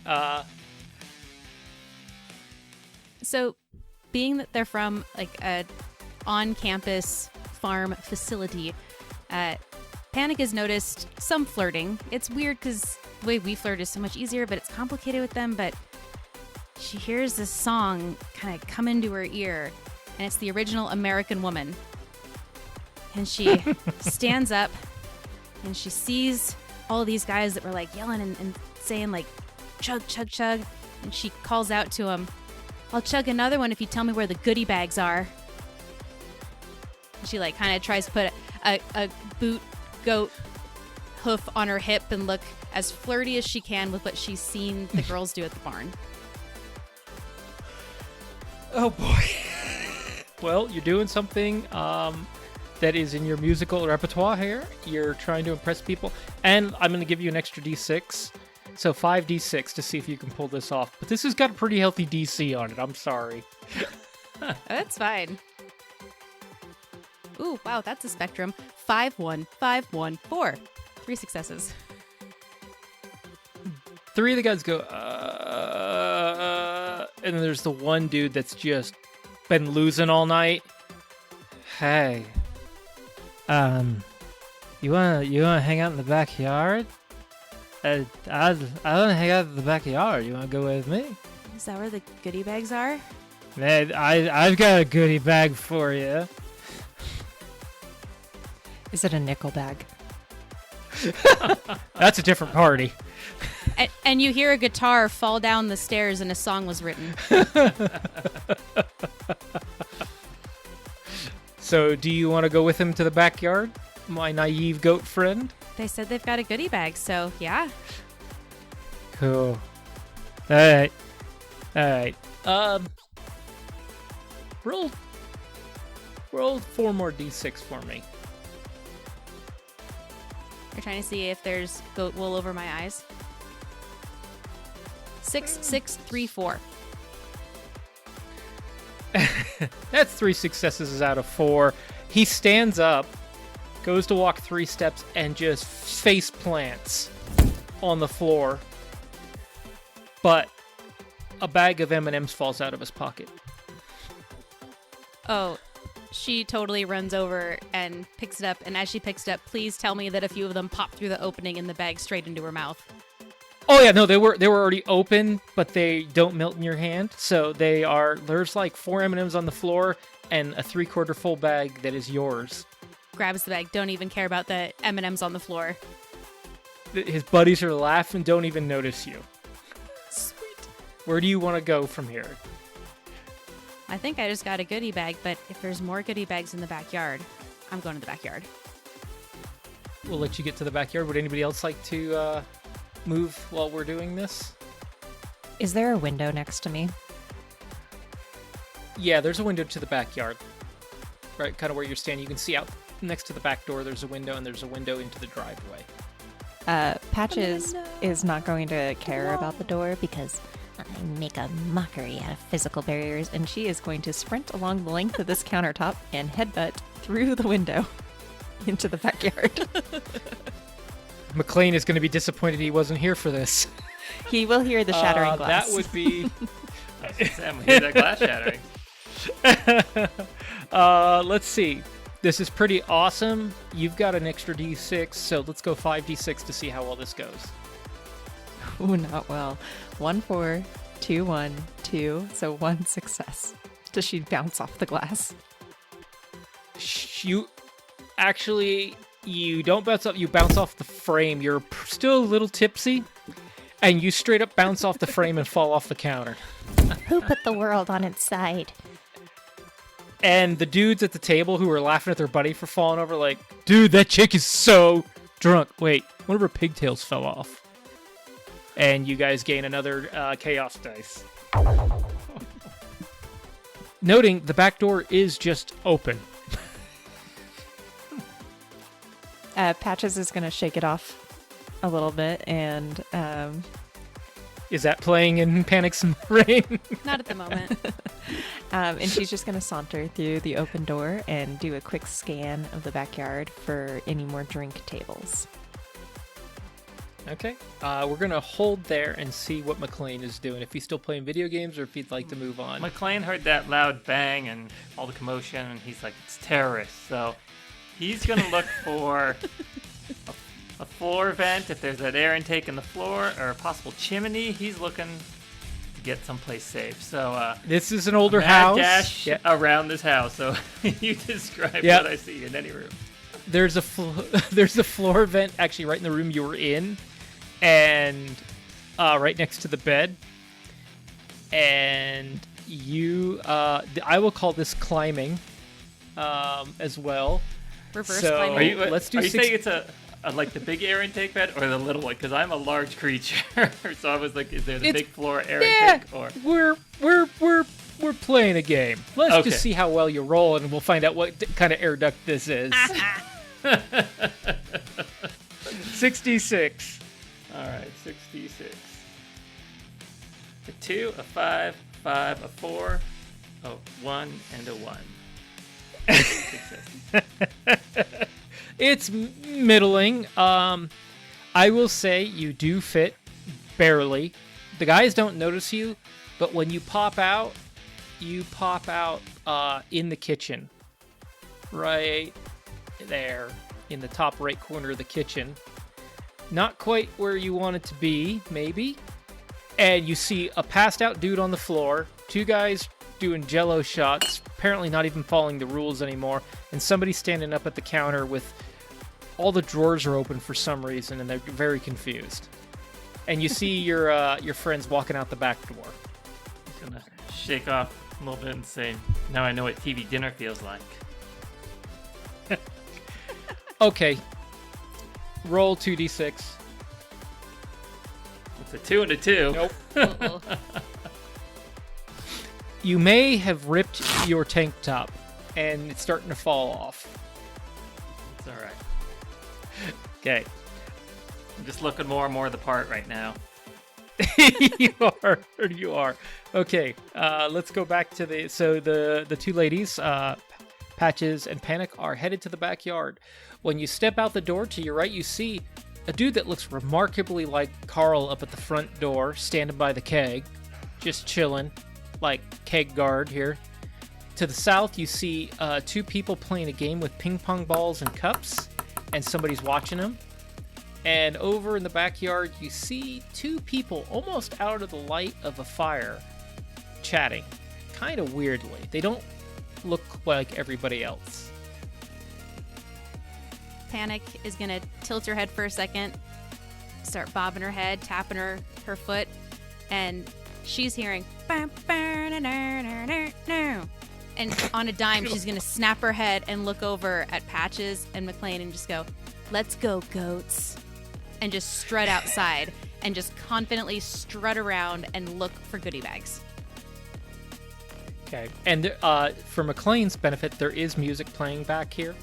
D: So, being that they're from like a on-campus farm facility, Panic has noticed some flirting. It's weird because the way we flirt is so much easier, but it's complicated with them. But she hears this song kind of come into her ear, and it's the original American Woman. And she stands up, and she sees all these guys that were like yelling and saying like, chug, chug, chug. And she calls out to him, I'll chug another one if you tell me where the goodie bags are. She like kind of tries to put a boot goat hoof on her hip and look as flirty as she can with what she's seen the girls do at the barn.
A: Oh boy. Well, you're doing something that is in your musical repertoire here. You're trying to impress people. And I'm going to give you an extra D6. So 5d6 to see if you can pull this off. But this has got a pretty healthy DC on it. I'm sorry.
D: That's fine. Ooh, wow, that's a spectrum. 5, 1, 5, 1, 4. 3 successes.
A: 3 of the guys go, and then there's the one dude that's just been losing all night. Hey, you wanna hang out in the backyard? I wanna hang out in the backyard. You wanna go with me?
D: Is that where the goodie bags are?
A: Man, I've got a goodie bag for you.
F: Is it a nickel bag?
A: That's a different party.
D: And you hear a guitar fall down the stairs and a song was written.
A: So, do you want to go with him to the backyard, my naive goat friend?
D: They said they've got a goodie bag, so yeah.
A: Cool. All right. Roll 4 more d6 for me.
D: You're trying to see if there's goat wool over my eyes. 6, 6, 3, 4.
A: That's 3 successes out of 4. He stands up, goes to walk 3 steps, and just face plants on the floor. But a bag of M&Ms falls out of his pocket.
D: Oh, she totally runs over and picks it up. And as she picks it up, please tell me that a few of them pop through the opening in the bag straight into her mouth.
A: Oh yeah, no, they were already open, but they don't melt in your hand. So there's like 4 M&Ms on the floor and a 3/4 full bag that is yours.
D: Grabs the bag, don't even care about the M&Ms on the floor.
A: His buddies are laughing, don't even notice you.
D: Sweet.
A: Where do you want to go from here?
D: I think I just got a goodie bag, but if there's more goodie bags in the backyard, I'm going to the backyard.
A: We'll let you get to the backyard. Would anybody else like to move while we're doing this?
F: Is there a window next to me?
A: Yeah, there's a window to the backyard. Right, kind of where you're standing. You can see out next to the back door, there's a window, and there's a window into the driveway.
F: Patches is not going to care about the door because I make a mockery out of physical barriers, and she is going to sprint along the length of this countertop and headbutt through the window into the backyard.
A: McLean is going to be disappointed he wasn't here for this.
F: He will hear the shattering glass.
A: That would be...
B: Sam, we hear that glass shattering.
A: Let's see. This is pretty awesome. You've got an extra d6, so let's go 5d6 to see how well this goes.
F: Ooh, not well. 1, 4, 2, 1, 2. So 1 success. Does she bounce off the glass?
A: You don't bounce off. You bounce off the frame. You're still a little tipsy, and you straight up bounce off the frame and fall off the counter.
C: Who put the world on its side?
A: And the dudes at the table who were laughing at their buddy for falling over, like, dude, that chick is so drunk. Wait, one of her pigtails fell off. And you guys gain another chaos dice. Noting the back door is just open.
F: Patches is going to shake it off a little bit, and
A: Is that playing in Panic's Rain?
D: Not at the moment.
F: and she's just going to saunter through the open door and do a quick scan of the backyard for any more drink tables.
A: Okay. We're going to hold there and see what McLean is doing, if he's still playing video games or if he'd like to move on.
B: McLean heard that loud bang and all the commotion, and he's like, it's terrorists. So he's going to look for a floor vent, if there's an air intake in the floor, or a possible chimney. He's looking to get someplace safe. So
A: This is an older
B: mad
A: house.
B: dash
A: Yeah.
B: around this house. So you describe
A: Yeah.
B: what I see in any room.
A: There's a there's a floor vent actually right in the room you were in, and right next to the bed. And you, I will call this climbing, as well.
D: Reverse
A: So-
D: climbing.
B: Are you,
A: Let's do
B: are you
A: six-
B: saying it's a like the big air intake bed or the little one? Because I'm a large creature, so I was like, is there the
A: It's-
B: big floor air
A: Yeah,
B: intake or?
A: we're playing a game. Let's
B: Okay.
A: just see how well you roll, and we'll find out what kind of air duct this is. 66.
B: All right, 66. A 2, a 5, 5, a 4, a 1, and a 1. Success.
A: It's middling. I will say you do fit barely. The guys don't notice you, but when you pop out in the kitchen. Right there, in the top right corner of the kitchen. Not quite where you want it to be, maybe. And you see a passed out dude on the floor, two guys doing jello shots, apparently not even following the rules anymore, and somebody standing up at the counter with all the drawers are open for some reason, and they're very confused. And you see your friends walking out the back door.
B: Just gonna shake off a little bit and say, now I know what TV dinner feels like.
A: Okay. Roll 2d6.
B: It's a 2 and a 2.
A: Nope.
D: Uh-oh.
A: You may have ripped your tank top, and it's starting to fall off.
B: It's all right.
A: Okay.
B: I'm just looking more and more the part right now.
A: You are. Okay, let's go back to the two ladies, Patches and Panic, are headed to the backyard. When you step out the door to your right, you see a dude that looks remarkably like Carl up at the front door, standing by the keg, just chilling, like keg guard here. To the south, you see two people playing a game with ping pong balls and cups, and somebody's watching them. And over in the backyard, you see two people almost out of the light of a fire chatting, kind of weirdly. They don't look like everybody else.
D: Panic is gonna tilt her head for a second, start bobbing her head, tapping her foot, and she's hearing "Bam, bam, na, na, na, na, na." And on a dime she's gonna snap her head and look over at Patches and McLean and just go, "Let's go, goats," and just strut outside and just confidently strut around and look for goodie bags.
A: Okay. And for McLean's benefit, there is music playing back here.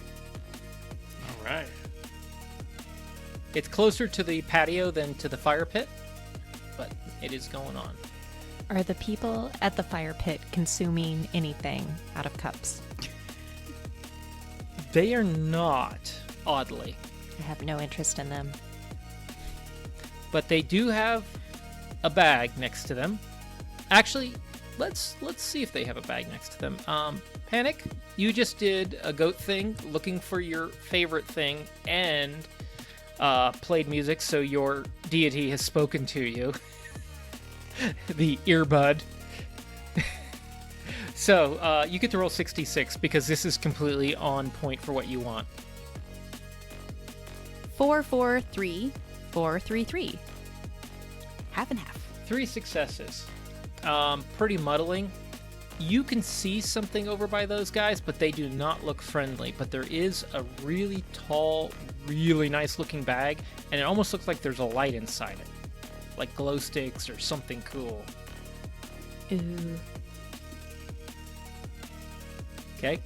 B: All right.
A: It's closer to the patio than to the fire pit, but it is going on.
F: Are the people at the fire pit consuming anything out of cups?
A: They are not, oddly.
F: I have no interest in them.
A: But they do have a bag next to them. Actually, let's see if they have a bag next to them. Panic, you just did a goat thing, looking for your favorite thing, and played music, so your deity has spoken to you. The earbud. So you get to roll 66 because this is completely on point for what you want.
D: 4, 4, 3, 4, 3, 3. Half and half.
A: 3 successes. Pretty muddling. You can see something over by those guys, but they do not look friendly. But there is a really tall, really nice looking bag, and it almost looks like there's a light inside it. Like glow sticks or something cool.
F: Ooh.
A: Okay,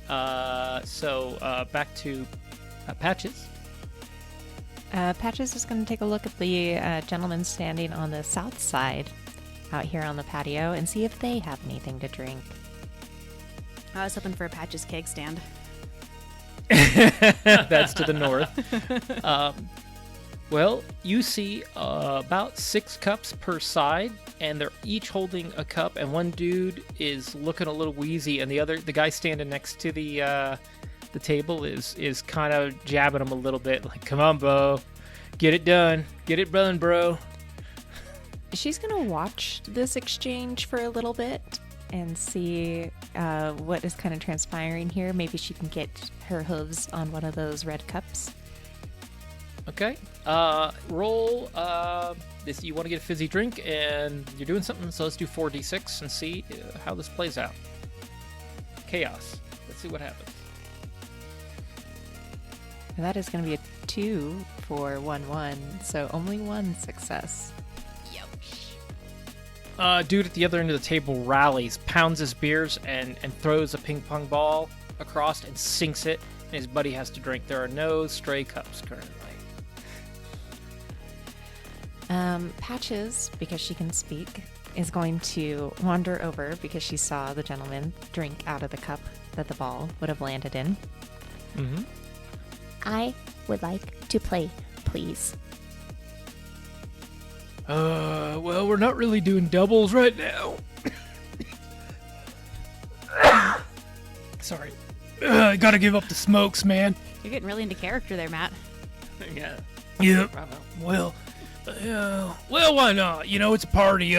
A: so back to Patches.
F: Patches is going to take a look at the gentleman standing on the south side out here on the patio and see if they have anything to drink.
D: I was hoping for a Patches keg stand.
A: That's to the north. Well, you see about 6 cups per side, and they're each holding a cup, and one dude is looking a little wheezy, and the guy standing next to the table is kind of jabbing him a little bit, like, come on, Bo, get it done, bro.
F: She's going to watch this exchange for a little bit and see what is kind of transpiring here. Maybe she can get her hooves on one of those red cups.
A: Okay. Roll this. You want to get a fizzy drink, and you're doing something. So let's do 4d6 and see how this plays out. Chaos. Let's see what happens.
F: That is going to be a 2 for 1-1, so only 1 success.
A: Dude at the other end of the table rallies, pounds his beers, and throws a ping pong ball across and sinks it. And his buddy has to drink. There are no stray cups currently.
F: Patches, because she can speak, is going to wander over because she saw the gentleman drink out of the cup that the ball would have landed in.
A: Mm-hmm.
C: I would like to play, please.
A: Well, we're not really doing doubles right now. Sorry. I gotta give up the smokes, man.
D: You're getting really into character there, Matt.
B: Yeah.
A: Yep.
B: Bravo.
A: Well, why not? You know, it's a party.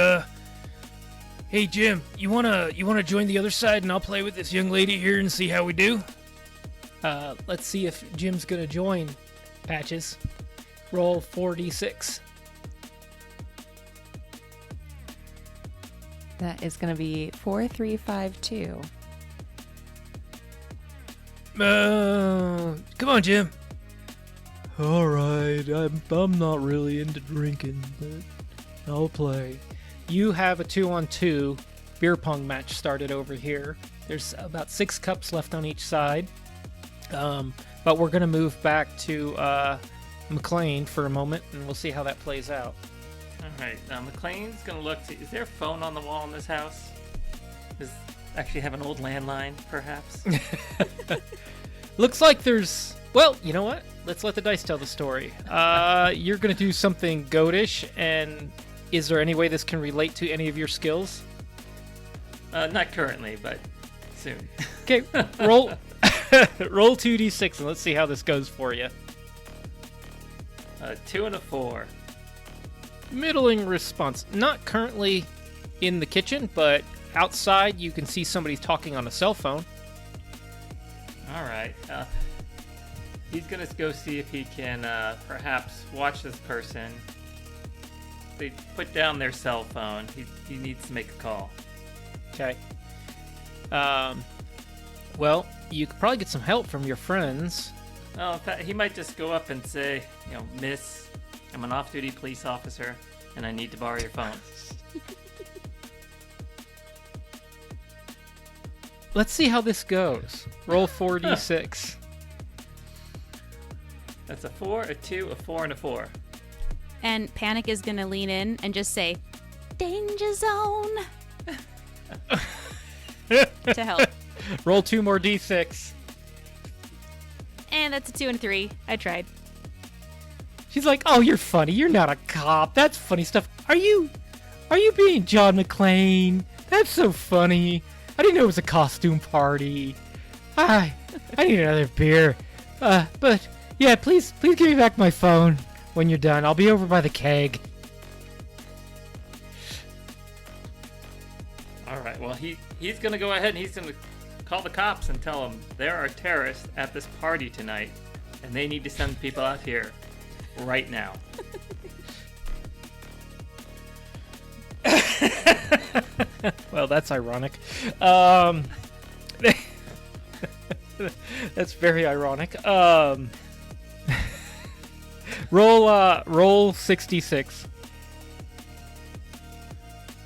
A: Hey, Jim, you wanna join the other side, and I'll play with this young lady here and see how we do? Let's see if Jim's gonna join. Patches. Roll 4d6.
F: That is going to be 4, 3, 5, 2.
A: Come on, Jim. All right, I'm not really into drinking, but I'll play. You have a 2-on-2 beer pong match started over here. There's about 6 cups left on each side, but we're gonna move back to McLean for a moment, and we'll see how that plays out.
B: All right. Now McLean's gonna look. Is there a phone on the wall in this house? Does actually have an old landline, perhaps?
A: Looks like there's. Well, you know what? Let's let the dice tell the story. You're gonna do something goatish, and is there any way this can relate to any of your skills?
B: Not currently, but soon.
A: Okay, roll 2d6 and let's see how this goes for you.
B: 2 and a 4.
A: Middling response. Not currently in the kitchen, but outside you can see somebody talking on a cell phone.
B: All right. He's gonna go see if he can perhaps watch this person. They put down their cell phone. He needs to make a call.
A: Okay. Well, you could probably get some help from your friends.
B: Oh, in fact, he might just go up and say, Miss, I'm an off-duty police officer, and I need to borrow your phone.
A: Let's see how this goes. Roll 4d6.
B: That's a 4, a 2, a 4, and a 4.
D: And Panic is going to lean in and just say, "Danger zone," to help.
A: Roll 2 more d6.
D: And that's a 2 and 3. I tried.
A: She's like, "Oh, you're funny. You're not a cop. That's funny stuff. Are you being John McClane? That's so funny. I didn't know it was a costume party. I need another beer. But yeah, please give me back my phone when you're done. I'll be over by the keg."
B: All right. Well, he's gonna go ahead and he's gonna call the cops and tell them there are terrorists at this party tonight, and they need to send people out here right now.
A: Well, that's ironic. That's very ironic. Roll 66.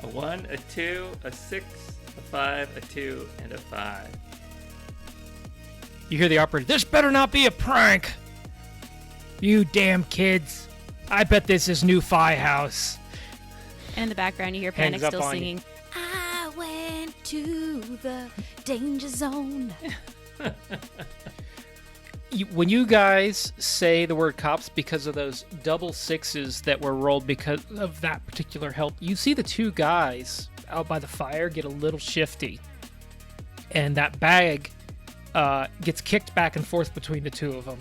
B: A 1, a 2, a 6, a 5, a 2, and a 5.
A: You hear the operator. "This better not be a prank." You damn kids. I bet this is new House.
D: And in the background, you hear
A: Hangs
D: Panic
A: up
D: still
A: on you.
D: singing, I went to the danger zone.
A: When you guys say the word cops because of those double sixes that were rolled because of that particular help, you see the two guys out by the fire get a little shifty. And that bag gets kicked back and forth between the two of them.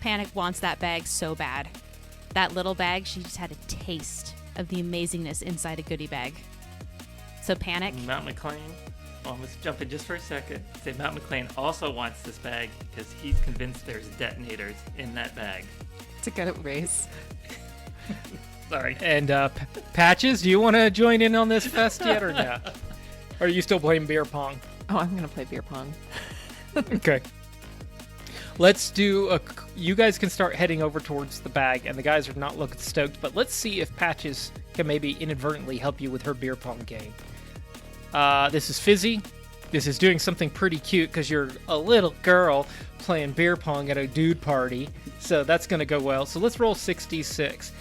D: Panic wants that bag so bad. That little bag, she just had a taste of the amazingness inside a goodie bag. So Panic,
B: Mount McLean. Well, let's jump in just for a second. Say Mount McLean also wants this bag because he's convinced there's detonators in that bag.
F: It's a good race.
B: Sorry.
A: And Patches, do you want to join in on this fest yet or not? Or are you still playing beer pong?
F: Oh, I'm gonna play beer pong.
A: Okay. Let's do you guys can start heading over towards the bag, and the guys are not looking stoked, but let's see if Patches can maybe inadvertently help you with her beer pong game. This is Fizzy. This is doing something pretty cute because you're a little girl playing beer pong at a dude party, so that's going to go well. So let's roll 66.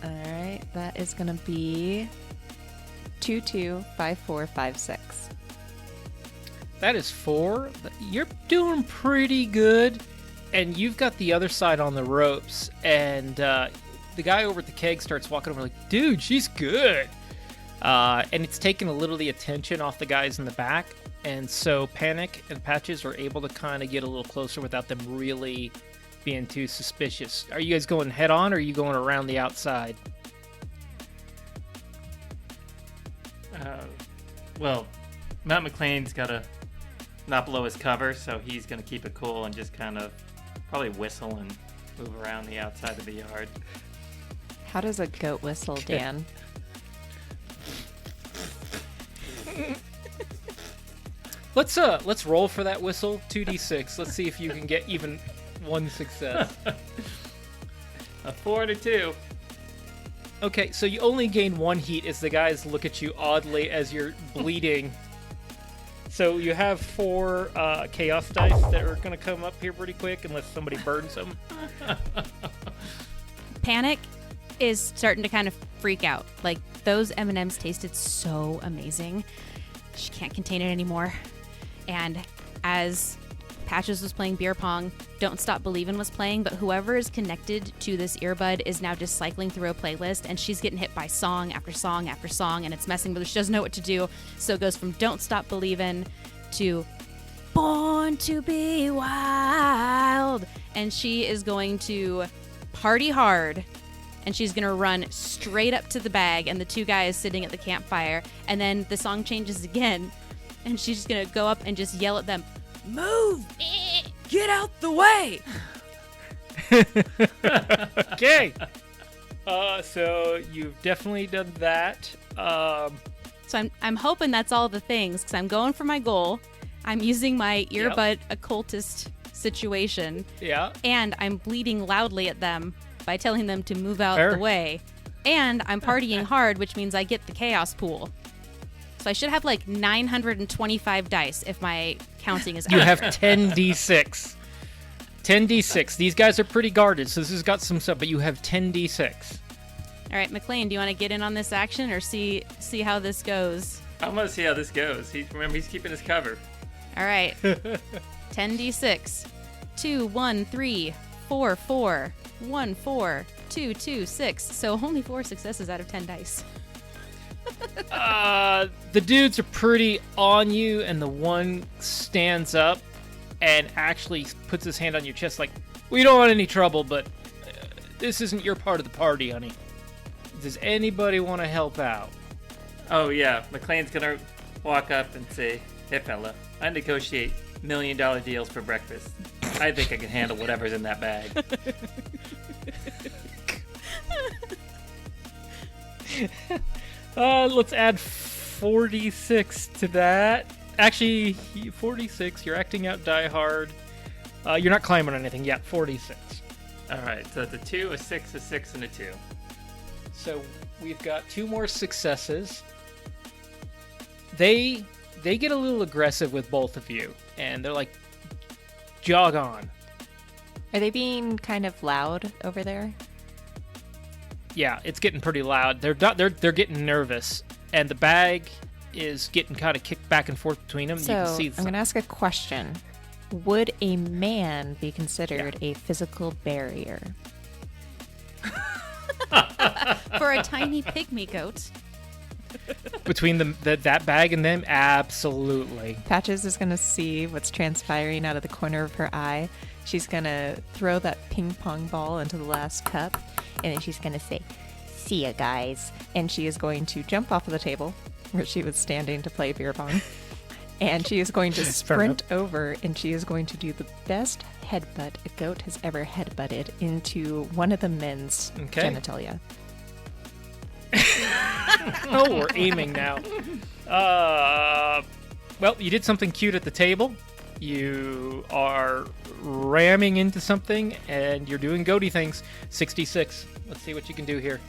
F: All right, that is gonna be 225456.
A: That is 4. You're doing pretty good. And you've got the other side on the ropes. And the guy over at the keg starts walking over like, dude, she's good. And it's taken a little of the attention off the guys in the back. And so Panic and Patches are able to kind of get a little closer without them really being too suspicious. Are you guys going head on or are you going around the outside?
B: Well, Mount McLean's got to not blow his cover, so he's going to keep it cool and just kind of probably whistle and move around the outside of the yard.
F: How does a goat whistle, Dan?
A: Let's roll for that whistle. 2d6. Let's see if you can get even one success.
B: A 4 and a 2.
A: Okay, so you only gain 1 heat as the guys look at you oddly as you're bleeding. So you have 4 chaos dice that are going to come up here pretty quick unless somebody burns them.
D: Panic is starting to kind of freak out. Like, those M&Ms tasted so amazing. She can't contain it anymore. And as Patches was playing beer pong, Don't Stop Believin' was playing, but whoever is connected to this earbud is now just cycling through a playlist, and she's getting hit by song after song after song, and it's messing with her. She doesn't know what to do, so it goes from Don't Stop Believin' to Born to Be Wild, and she is going to party hard, and she's going to run straight up to the bag and the two guys sitting at the campfire, and then the song changes again, and she's just going to go up and just yell at them,
E: Move! Get out the way!
A: Okay. So you've definitely done that.
D: So I'm hoping that's all the things, because I'm going for my goal. I'm using my earbud occultist situation,
A: Yeah.
D: and I'm bleeding loudly at them by telling them to move out
A: Fair.
D: the way. And I'm partying hard, which means I get the chaos pool. So I should have like 925 dice if my counting is
A: You
D: accurate.
A: have 10d6. 10d6. These guys are pretty guarded, so this has got some stuff, but you have 10d6.
D: All right, McLean, do you want to get in on this action or see how this goes?
B: I'm going to see how this goes. Remember, he's keeping his cover.
D: All right. 10d6. 2, 1, 3, 4, 4, 1, 4, 2, 2, 6. So only 4 successes out of 10 dice.
A: The dudes are pretty on you, and the one stands up and actually puts his hand on your chest like, we don't want any trouble, but this isn't your part of the party, honey. Does anybody want to help out?
B: Oh, yeah. McLean's going to walk up and say, hey, fella, I negotiate $1 million deals for breakfast. I think I can handle whatever's in that bag.
A: Let's add 46 to that. Actually, 46. You're acting out Die Hard. You're not climbing on anything yet. 46.
B: All right, so it's a 2, a 6, a 6, and a 2.
A: So we've got 2 more successes. They they get a little aggressive with both of you, and they're like, jog on.
F: Are they being kind of loud over there?
A: Yeah, it's getting pretty loud. They're getting nervous, and the bag is getting kind of kicked back and forth between them.
F: So
A: you can see
F: I'm going to ask a question. Would a man be considered a physical barrier?
D: For a tiny pygmy goat.
A: between that bag and them, absolutely.
F: Patches is going to see what's transpiring out of the corner of her eye. She's going to throw that ping pong ball into the last cup, and then she's going to say, "See ya, guys." And she is going to jump off of the table where she was standing to play beer pong. And she is going to sprint over, and she is going to do the best headbutt a goat has ever headbutted into one of the men's genitalia.
A: Oh, we're aiming now. Well, you did something cute at the table. You are ramming into something, and you're doing goaty things. 66. Let's see what you can do here.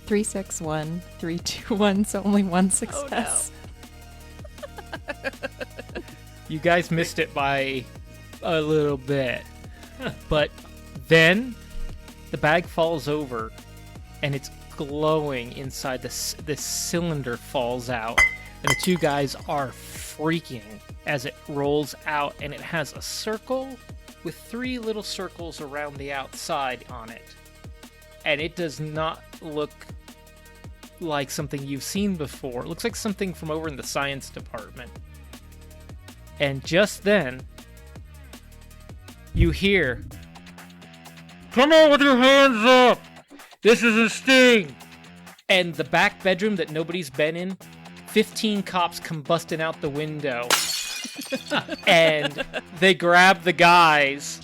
F: 3, 6, 1, 3, 2, 1. So only one success.
A: You guys missed it by a little bit. But then the bag falls over, and it's glowing inside. This cylinder falls out, and the two guys are freaking as it rolls out, and it has a circle with 3 little circles around the outside on it. And it does not look like something you've seen before. It looks like something from over in the science department. And just then, you hear, "Come on with your hands up! This is a sting!" And the back bedroom that nobody's been in, 15 cops come busting out the window. And they grab the guys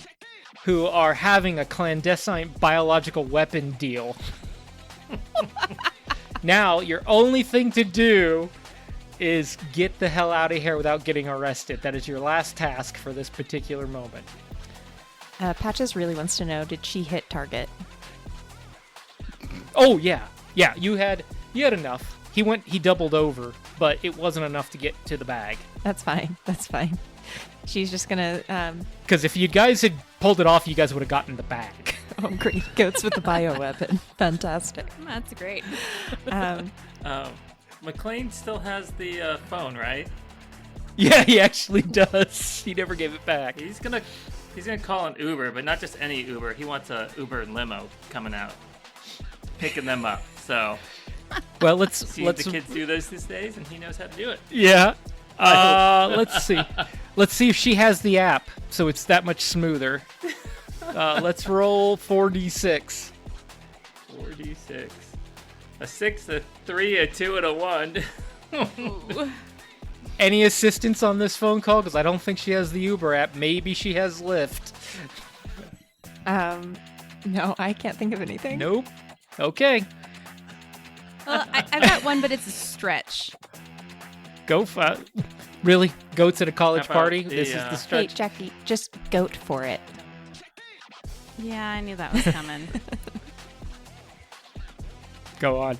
A: who are having a clandestine biological weapon deal. Now, your only thing to do is get the hell out of here without getting arrested. That is your last task for this particular moment.
F: Patches really wants to know, did she hit target?
A: Oh, yeah. Yeah, you had enough. He doubled over, but it wasn't enough to get to the bag.
F: That's fine. She's just gonna
A: because if you guys had pulled it off, you guys would have gotten the bag.
F: Oh, great. Goats with the bioweapon. Fantastic.
D: That's great.
B: McLean still has the phone, right?
A: Yeah, he actually does. He never gave it back.
B: He's gonna call an Uber, but not just any Uber. He wants a Uber limo coming out, picking them up. So,
A: well, let's
B: the kids do those these days, and he knows how to do it.
A: Yeah. Let's see. Let's see if she has the app, so it's that much smoother. Let's roll 4d6.
B: 4d6. A 6, a 3, a 2, and a 1.
A: Any assistance on this phone call? Because I don't think she has the Uber app. Maybe she has Lyft.
F: No, I can't think of anything.
A: Nope. Okay.
D: Well, I've got one, but it's a stretch.
A: Go for really? Goats at a college
B: How about
A: party?
B: the,
A: This is the
F: Hey,
A: stretch.
F: Jackie, just goat for it.
D: Yeah, I knew that was coming.
A: Go on.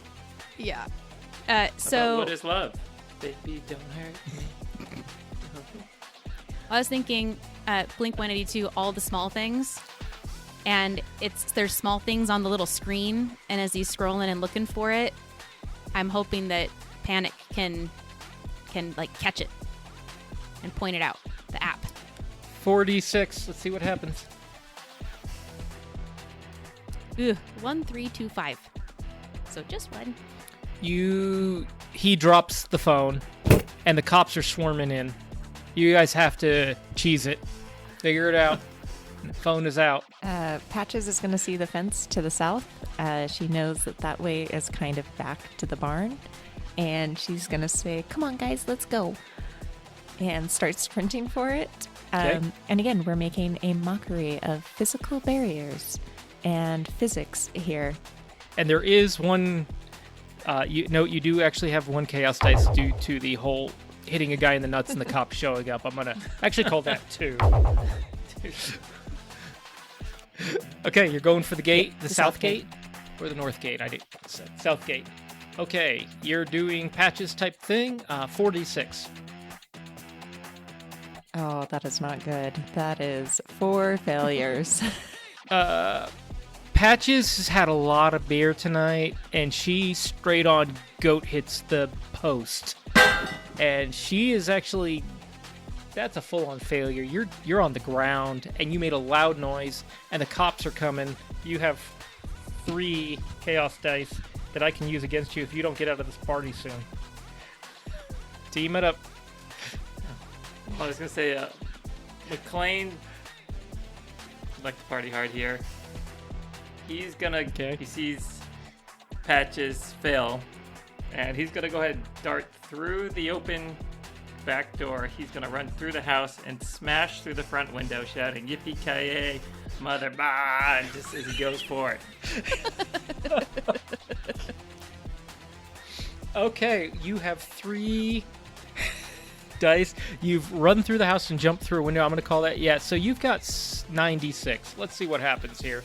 D: Yeah.
B: About
D: So
B: what is love?
A: Baby, don't hurt me.
D: I was thinking Blink 182, all the small things. And there's small things on the little screen. And as he's scrolling and looking for it, I'm hoping that Panic can like catch it and point it out. The app.
A: 4d6. Let's see what happens.
D: Ooh, 1, 3, 2, 5. So just one.
A: He drops the phone, and the cops are swarming in. You guys have to cheese it. Figure it out. The phone is out.
F: Patches is going to see the fence to the south. She knows that way is kind of back to the barn. And she's going to say, "Come on, guys, let's go." And start sprinting for it.
A: Okay.
F: And again, we're making a mockery of physical barriers and physics here.
A: And there is one... you do actually have one chaos dice due to the whole hitting a guy in the nuts and the cop showing up. I'm going to actually call that 2. Okay, you're going for the gate, the south gate, or the north gate? I did south gate. Okay, you're doing patches type thing. 4d6.
F: Oh, that is not good. That is 4 failures.
A: Patches has had a lot of beer tonight, and she straight on goat hits the post. And she is actually... That's a full-on failure. You're on the ground, and you made a loud noise, and the cops are coming. You have 3 chaos dice that I can use against you if you don't get out of this party soon. Team it up.
B: I was gonna say, McLean, like to party hard here. He's gonna, he sees Patches fail, and he's gonna go ahead and dart through the open back door. He's gonna run through the house and smash through the front window, shouting "Yippee-ki-yay, mother bah!" just as he goes for it.
A: Okay, you have 3 dice. You've run through the house and jumped through a window. I'm going to call that. Yeah, so you've got 96. Let's see what happens here.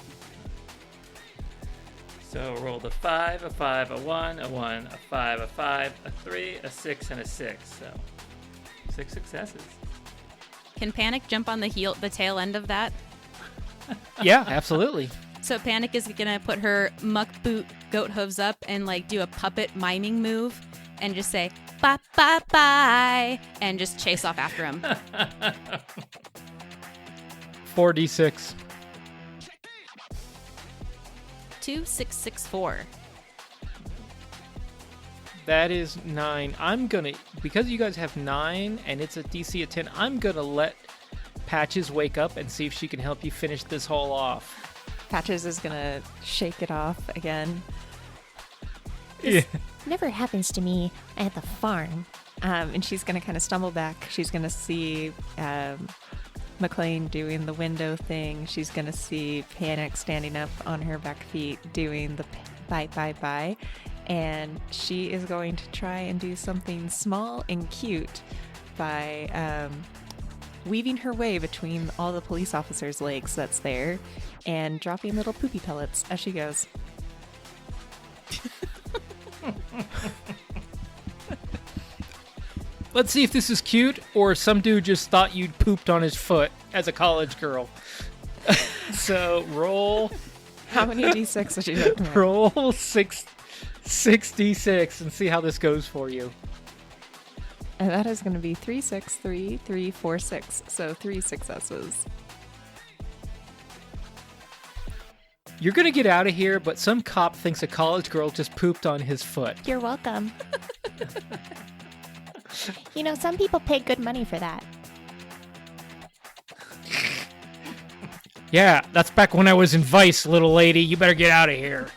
B: So rolled a 5, a 5, a 1, a 1, a 5, a 5, a 3, a 6, and a 6. So 6 successes.
D: Can Panic jump on the tail end of that?
A: Yeah, absolutely.
D: So Panic is gonna put her muck boot goat hooves up and like do a puppet miming move and just say bye bye bye and just chase off after him.
A: 4d6.
D: 2, 6, 6, 4.
A: That is 9. I'm gonna, because you guys have 9 and it's a DC of 10, I'm gonna let Patches wake up and see if she can help you finish this hole off.
F: Patches is gonna shake it off again.
A: Yeah.
C: Never happens to me at the farm.
F: And she's gonna kind of stumble back. She's gonna see McLean doing the window thing. She's gonna see Panic standing up on her back feet doing the bye bye bye. And she is going to try and do something small and cute by weaving her way between all the police officers' legs that's there and dropping little poopy pellets as she goes.
A: Let's see if this is cute or some dude just thought you'd pooped on his foot as a college girl. So roll.
F: How many d6 did you have to
A: roll? Roll 6d6 and see how this goes for you.
F: And that is going to be 3, 6, 3, 3, 4, 6. So 3 successes.
A: You're going to get out of here, but some cop thinks a college girl just pooped on his foot.
C: You're welcome. You know, some people pay good money for that.
A: Yeah, that's back when I was in Vice, little lady. You better get out of here.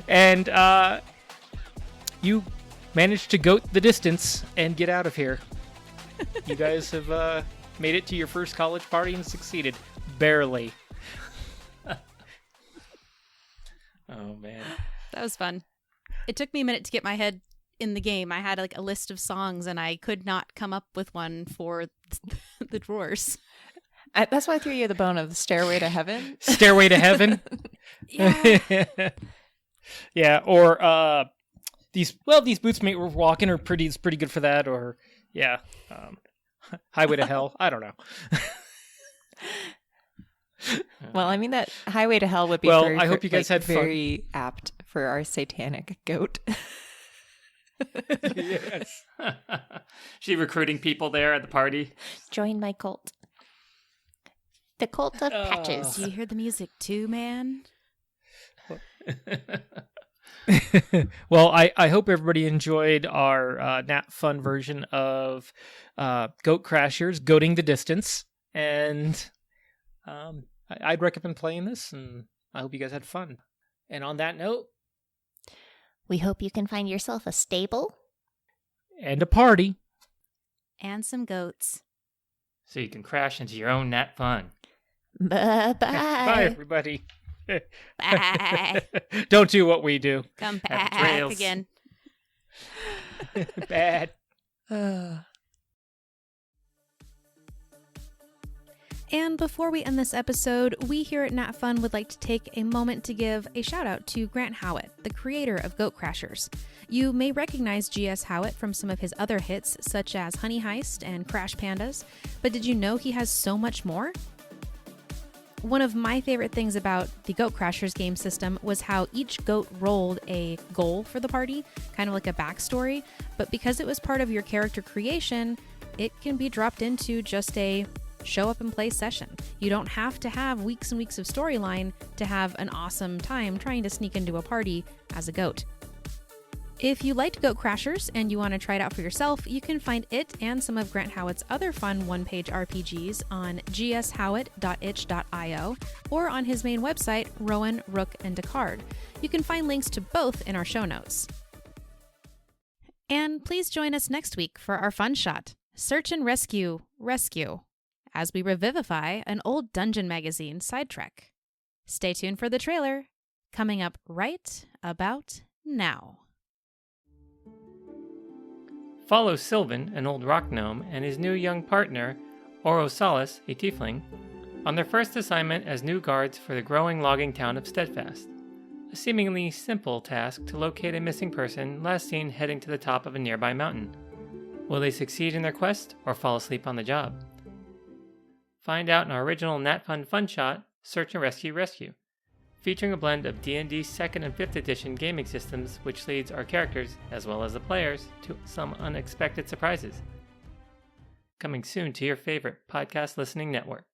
A: And you managed to goat the distance and get out of here. You guys have made it to your first college party and succeeded. Barely.
B: Oh, man.
D: That was fun. It took me a minute to get my head in the game. I had like a list of songs and I could not come up with one for the drawers.
F: That's why I threw you the bone of the Stairway to Heaven.
A: Stairway to Heaven?
D: Yeah.
A: Yeah, or these boots make we're walking are pretty good for that, or yeah. Highway to Hell. I don't know.
F: Well, I mean that Highway to Hell would be
A: well, I hope you guys had
F: very apt for our satanic goat.
A: Yes.
B: She recruiting people there at the party.
C: Join my cult. The cult of Patches.
D: Do you hear the music too, man?
A: Well, I hope everybody enjoyed our NatFun version of Goat Crashers, Goating the Distance, and I'd recommend playing this, and I hope you guys had fun. And on that note,
C: We hope you can find yourself a stable.
A: and a party.
D: And some goats.
B: So you can crash into your own NatFun.
C: Bye-bye.
A: Bye, everybody.
D: Bye.
A: Don't do what we do.
D: Come
B: Happy
D: back
B: trails.
D: again.
A: Bad.
D: And before we end this episode, we here at NatFun would like to take a moment to give a shout out to Grant Howitt, the creator of Goat Crashers. You may recognize G.S. Howitt from some of his other hits, such as Honey Heist and Crash Pandas, but did you know he has so much more? One of my favorite things about the Goat Crashers game system was how each goat rolled a goal for the party, kind of like a backstory, but because it was part of your character creation, it can be dropped into just a show up and play session. You don't have to have weeks and weeks of storyline to have an awesome time trying to sneak into a party as a goat. If you liked Goat Crashers and you want to try it out for yourself, you can find it and some of Grant Howitt's other fun one-page RPGs on gshowitt.itch.io or on his main website, Rowan, Rook, and Descartes. You can find links to both in our show notes. And please join us next week for our fun shot, Search and Rescue, as we revivify an old dungeon magazine sidetrack. Stay tuned for the trailer, coming up right about now.
B: Follow Sylvan, an old rock gnome, and his new young partner, Orosalis, a tiefling, on their first assignment as new guards for the growing logging town of Steadfast. A seemingly simple task to locate a missing person last seen heading to the top of a nearby mountain. Will they succeed in their quest or fall asleep on the job? Find out in our original NatFun Fun Shot, Search and Rescue, featuring a blend of D&D's 2nd and 5th edition gaming systems, which leads our characters, as well as the players, to some unexpected surprises. Coming soon to your favorite podcast listening network.